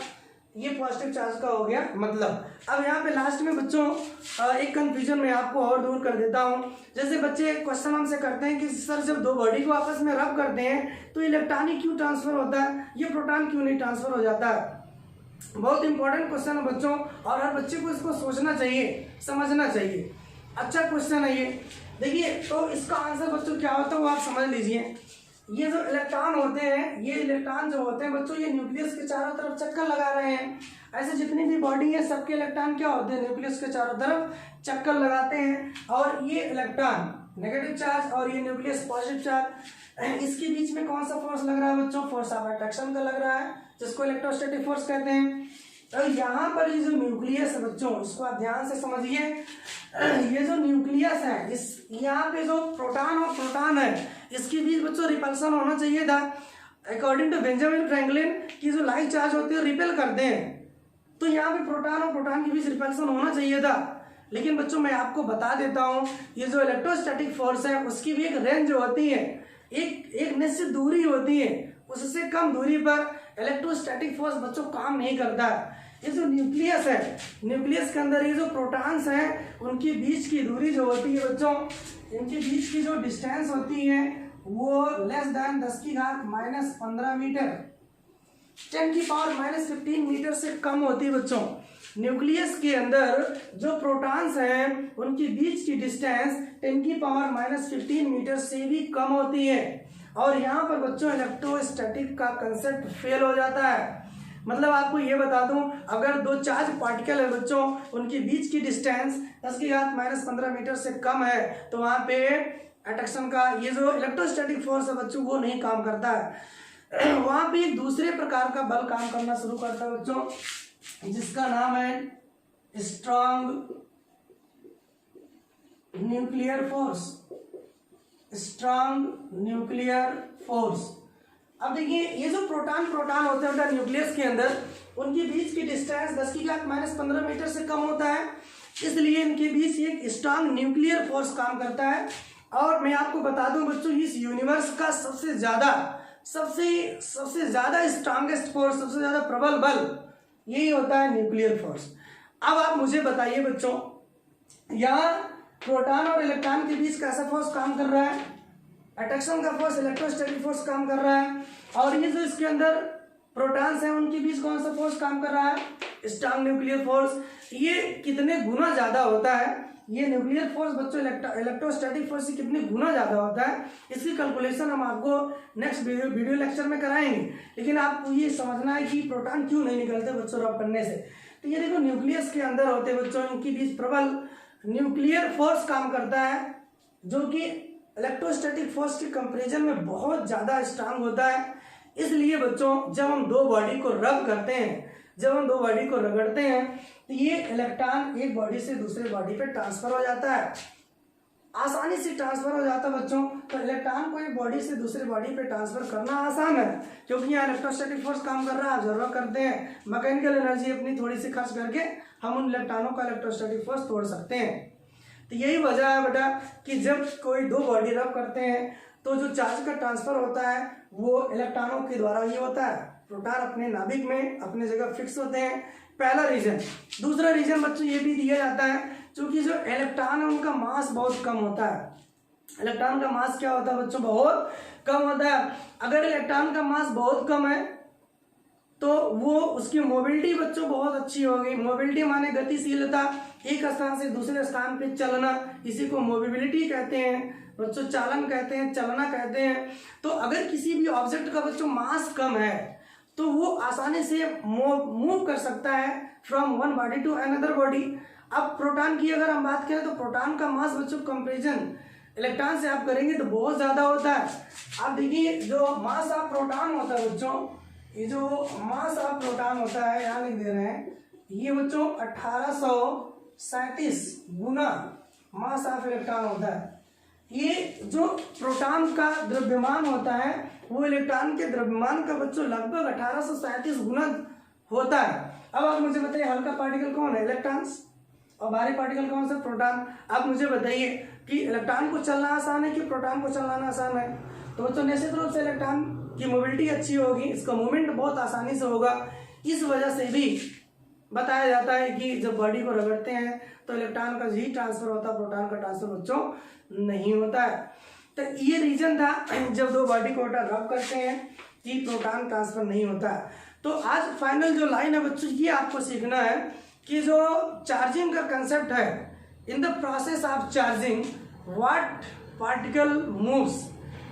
ये पॉजिटिव चार्ज का हो गया मतलब। अब यहाँ पे लास्ट में बच्चों एक कंफ्यूजन मैं आपको और दूर कर देता हूँ। जैसे बच्चे क्वेश्चन हमसे करते हैं कि सर जब 2 बॉडी को आपस में रब करते हैं तो इलेक्ट्रॉन ही क्यों ट्रांसफर होता है, ये प्रोटॉन क्यों नहीं ट्रांसफर हो जाता है। बहुत इंपॉर्टेंट क्वेश्चन है बच्चों, और हर बच्चे को इसको सोचना चाहिए, समझना चाहिए। अच्छा क्वेश्चन है ये। देखिए तो इसका आंसर बच्चों क्या होता है वो आप समझ लीजिए। ये जो इलेक्ट्रॉन होते हैं, ये इलेक्ट्रॉन जो होते हैं बच्चों, ये न्यूक्लियस के चारों तरफ चक्कर लगा रहे हैं। ऐसे जितनी भी बॉडी है सबके इलेक्ट्रॉन क्या होते हैं, न्यूक्लियस के चारों तरफ चक्कर लगाते हैं। और ये इलेक्ट्रॉन नेगेटिव चार्ज और ये न्यूक्लियस पॉजिटिव चार्ज, इसके बीच में कौन सा फोर्स लग रहा है बच्चों, फोर्स ऑफ अट्रैक्शन का लग रहा है, जिसको इलेक्ट्रोस्टैटिक फोर्स कहते हैं। तो यहाँ पर ये जो न्यूक्लियस है बच्चों, इसको आप ध्यान से समझिए। ये जो न्यूक्लियस है, इस यहाँ पे जो प्रोटॉन और प्रोटॉन है इसके बीच बच्चों रिपल्सन होना चाहिए था। अकॉर्डिंग टू बेंजामिन फ्रैंकलिन की जो लाइक चार्ज होते हैं रिपेल करते हैं, तो यहाँ पे प्रोटॉन और प्रोटॉन के बीच रिपल्सन होना चाहिए था। लेकिन बच्चों मैं आपको बता देता हूँ, ये जो इलेक्ट्रोस्टैटिक फोर्स है उसकी भी एक रेंज होती है, एक निश्चित दूरी होती है, उससे कम दूरी पर इलेक्ट्रोस्टैटिक फोर्स बच्चों काम नहीं करता है। ये जो न्यूक्लियस है, न्यूक्लियस के अंदर ये जो प्रोटॉन्स हैं उनकी बीच की दूरी जो होती है बच्चों, इनके बीच की जो डिस्टेंस होती है वो लेस देन 10⁻⁻15 मीटर, 10⁻⁻15 मीटर से कम होती है बच्चों। न्यूक्लियस के अंदर जो प्रोटॉन्स हैं उनकी बीच की डिस्टेंस 10⁻⁻15 मीटर से भी कम होती है। और यहाँ पर बच्चों इलेक्ट्रोस्टैटिक का कंसेप्ट फेल हो जाता है। मतलब आपको ये बता दूं, अगर 2 चार्ज पार्टिकल है बच्चों, उनके बीच की डिस्टेंस 10⁻⁻15 मीटर से कम है, तो वहां पे अट्रैक्शन का ये जो इलेक्ट्रोस्टैटिक फोर्स है बच्चों वो नहीं काम करता है। वहां पे एक दूसरे प्रकार का बल काम करना शुरू करता है बच्चों, जिसका नाम है strong nuclear force, strong nuclear force. अब देखिए ये जो प्रोटॉन होते हैं न्यूक्लियस के अंदर, उनके बीच की डिस्टेंस 10⁻⁻15 मीटर से कम होता है। इसलिए इनके बीच एक स्ट्रांग न्यूक्लियर फोर्स काम करता है। और मैं आपको बता दूं बच्चों, इस यूनिवर्स का सबसे ज्यादा स्ट्रांगेस्ट फोर्स, सबसे ज्यादा प्रबल बल यही होता है न्यूक्लियर फोर्स। अब आप मुझे बताइए बच्चों, यहाँ प्रोटॉन और इलेक्ट्रॉन के बीच कैसा फोर्स काम कर रहा है? अट्रैक्शन का फोर्स, इलेक्ट्रोस्टैटिक फोर्स काम कर रहा है। और ये जो इसके अंदर प्रोटॉन्स हैं उनके बीच कौन सा फोर्स काम कर रहा है? Strong nuclear force. ये कितने गुना ज्यादा होता है? ये न्यूक्लियर फोर्स बच्चों इलेक्ट्रोस्टैटिक फोर्स से कितने गुना ज्यादा होता है, इसकी कैलकुलेशन हम आपको नेक्स्ट वीडियो लेक्चर में कराएंगे। लेकिन आपको ये समझना है कि प्रोटॉन क्यों नहीं निकलते बच्चों रब करने से। तो ये देखो न्यूक्लियस के अंदर होते बच्चों, इनके बीच प्रबल न्यूक्लियर फोर्स काम करता है, जो कि इलेक्ट्रोस्टैटिक फोर्स के कंपैरिजन में बहुत ज्यादा स्ट्रांग होता है। इसलिए बच्चों जब हम दो बॉडी को रब करते हैं, जब हम दो बॉडी को रगड़ते हैं, तो ये इलेक्ट्रॉन एक बॉडी से दूसरे बॉडी पे ट्रांसफर हो जाता है, आसानी से ट्रांसफर हो जाता है बच्चों। तो इलेक्ट्रॉन को एक बॉडी से दूसरे बॉडी पे ट्रांसफर करना आसान है, क्योंकि यहाँ इलेक्ट्रोस्टैटिक फोर्स काम कर रहा है। ऑब्जर्वर करते हैं, मैकेनिकल एनर्जी अपनी थोड़ी सी खर्च करके हम उन इलेक्ट्रॉनों का इलेक्ट्रोस्टैटिक फोर्स तोड़ सकते हैं। तो यही वजह है बेटा कि जब कोई दो बॉडी रब करते हैं तो जो चार्ज का ट्रांसफर होता है वो इलेक्ट्रॉनों के द्वारा ही होता है। प्रोटॉन अपने नाभिक में अपने जगह फिक्स होते हैं, पहला रीजन। दूसरा रीजन बच्चों ये भी दिया जाता है, क्योंकि जो इलेक्ट्रॉन है उनका मास बहुत कम होता है। इलेक्ट्रॉन का मास क्या होता है बच्चों? बहुत कम होता है। अगर इलेक्ट्रॉन का मास बहुत कम है तो वो उसकी मोबिलिटी बच्चों बहुत अच्छी होगी। मोबिलिटी माने गतिशीलता, एक स्थान से दूसरे स्थान पे चलना, इसी को मोबिलिटी कहते हैं बच्चों, चालन कहते हैं, चलना कहते हैं। तो अगर किसी भी ऑब्जेक्ट का बच्चों मास कम है तो वो आसानी से मूव कर सकता है from one body to another body. अब प्रोटॉन की अगर हम बात करें तो प्रोटॉन का मास बच्चों कंपैरिजन इलेक्ट्रॉन से आप करेंगे तो बहुत ज्यादा होता है। आप देखिए जो मास ऑफ प्रोटॉन होता है बच्चों, ये जो मास ऑफ प्रोटॉन होता है यहाँ लिख दे रहे हैं, ये बच्चों 1837 गुना मास ऑफ इलेक्ट्रॉन होता है। ये जो प्रोटॉन का द्रव्यमान होता है वो इलेक्ट्रॉन के द्रव्यमान का बच्चों लगभग 1837 गुना होता है। अब आप मुझे बताइए हल्का पार्टिकल कौन है? इलेक्ट्रॉन्स। और भारी पार्टिकल कौन सा? प्रोटॉन। आप मुझे बताइए कि इलेक्ट्रॉन को चलना आसान है कि प्रोटॉन को चलाना आसान है? तो बच्चों निश्चित रूप से इलेक्ट्रॉन की मोबिलिटी अच्छी होगी, इसका मूवमेंट बहुत आसानी से होगा। इस वजह से भी बताया जाता है कि जब बॉडी को रगड़ते हैं तो इलेक्ट्रॉन का ही ट्रांसफर होता है, प्रोटॉन का ट्रांसफर बच्चों नहीं होता है। तो ये रीजन था जब दो बॉडी को रब करते हैं कि प्रोटॉन ट्रांसफर नहीं होता है। तो आज फाइनल जो लाइन है बच्चों, ये आपको सीखना है कि जो चार्जिंग का कंसेप्ट है, in the process of charging what particle moves.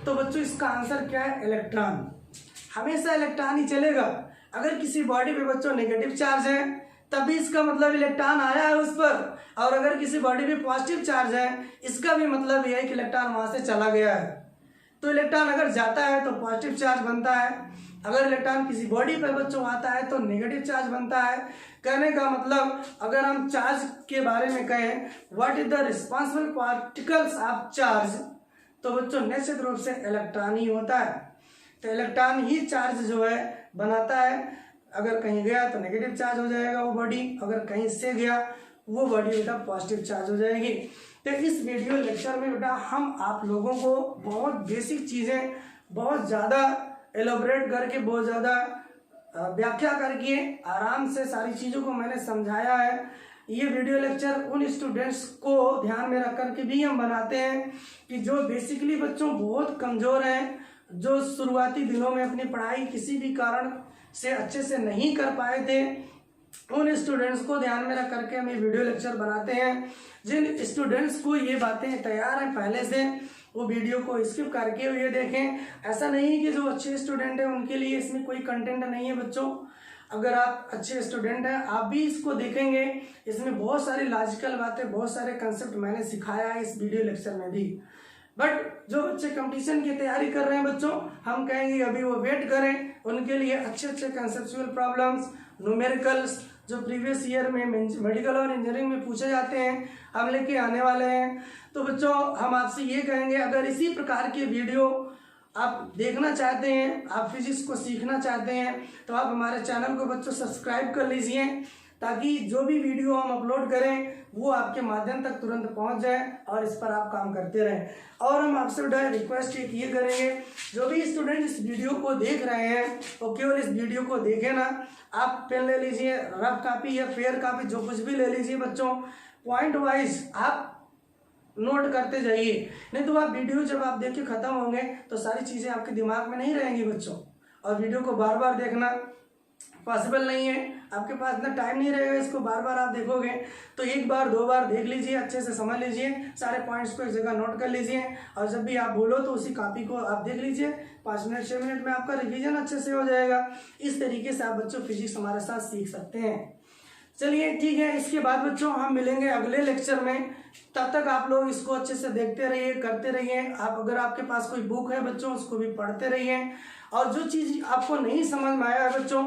तो बच्चों इसका आंसर क्या है? इलेक्ट्रॉन। हमेशा इलेक्ट्रॉन ही चलेगा। अगर किसी बॉडी पे बच्चों नेगेटिव चार्ज है तभी इसका मतलब इलेक्ट्रॉन आया है उस पर, और अगर किसी बॉडी पे पॉजिटिव चार्ज है इसका भी मतलब यह है कि इलेक्ट्रॉन वहां से चला गया है। तो इलेक्ट्रॉन अगर जाता है तो पॉजिटिव चार्ज बनता है, अगर इलेक्ट्रॉन किसी बॉडी पर बच्चों आता है तो नेगेटिव चार्ज बनता है। कहने का मतलब अगर हम चार्ज के बारे में कहें what is the responsible particles of charge, तो बच्चों निश्चित रूप से इलेक्ट्रॉन ही होता है। तो इलेक्ट्रॉन ही चार्ज जो है बनाता है। अगर कहीं गया तो नेगेटिव चार्ज हो जाएगा वो बॉडी, अगर कहीं से गया वो बॉडी बेटा पॉजिटिव चार्ज हो जाएगी। तो इस वीडियो लेक्चर में बेटा हम आप लोगों को बहुत बेसिक चीज़ें बहुत ज़्यादा एलोबरेट करके, बहुत ज़्यादा व्याख्या करके आराम से सारी चीज़ों को मैंने समझाया है। ये वीडियो लेक्चर उन स्टूडेंट्स को ध्यान में रख कर के भी हम बनाते हैं कि जो बेसिकली बच्चों बहुत कमज़ोर हैं, जो शुरुआती दिनों में अपनी पढ़ाई किसी भी कारण से अच्छे से नहीं कर पाए थे, उन स्टूडेंट्स को ध्यान में रख करके हम ये वीडियो लेक्चर बनाते हैं। जिन स्टूडेंट्स को ये बातें तैयार हैं पहले से, वो वीडियो को स्किप करके ये देखें। ऐसा नहीं कि जो अच्छे स्टूडेंट हैं उनके लिए इसमें कोई कंटेंट नहीं है बच्चों। अगर आप अच्छे स्टूडेंट हैं आप भी इसको देखेंगे, इसमें बहुत सारी लॉजिकल बातें, बहुत सारे कंसेप्ट मैंने सिखाया है इस वीडियो लेक्चर में भी। बट जो बच्चे कंपटीशन की तैयारी कर रहे हैं बच्चों, हम कहेंगे अभी वो वेट करें, उनके लिए अच्छे अच्छे कंसेप्चुअल प्रॉब्लम्स, न्यूमेरिकल्स जो प्रीवियस ईयर में मेडिकल और इंजीनियरिंग में पूछे जाते हैं हम लेके आने वाले हैं। तो बच्चों हम आपसे ये कहेंगे अगर इसी प्रकार के वीडियो आप देखना चाहते हैं, आप फिजिक्स को सीखना चाहते हैं, तो आप हमारे चैनल को बच्चों सब्सक्राइब कर लीजिए। ताकि जो भी वीडियो हम अपलोड करें वो आपके माध्यम तक तुरंत पहुंच जाए और इस पर आप काम करते रहें। और हम आपसे रिक्वेस्ट ये करेंगे, जो भी स्टूडेंट इस वीडियो को देख रहे हैं वो केवल इस वीडियो को देखें ना, आप पेन ले लीजिए, रफ कॉपी या फेयर कॉपी जो कुछ भी ले लीजिए बच्चों, पॉइंट वाइज आप नोट करते जाइए। नहीं तो आप वीडियो जब आप देख के खत्म होंगे तो सारी चीज़ें आपके दिमाग में नहीं रहेंगी बच्चों, और वीडियो को बार बार देखना पॉसिबल नहीं है, आपके पास इतना टाइम नहीं रहेगा इसको बार बार आप देखोगे। तो एक बार दो बार देख लीजिए, अच्छे से समझ लीजिए, सारे पॉइंट्स को एक जगह नोट कर लीजिए, और जब भी आप बोलो तो उसी कॉपी को आप देख लीजिए। 5 मिनट 6 मिनट में आपका रिवीजन अच्छे से हो जाएगा। इस तरीके से आप बच्चों फिजिक्स हमारे साथ सीख सकते हैं। चलिए ठीक है, इसके बाद बच्चों हम मिलेंगे अगले लेक्चर में। तब तक आप लोग इसको अच्छे से देखते रहिए, करते रहिए। आप अगर आपके पास कोई बुक है बच्चों उसको भी पढ़ते रहिए, और जो चीज़ आपको नहीं समझ में आया है बच्चों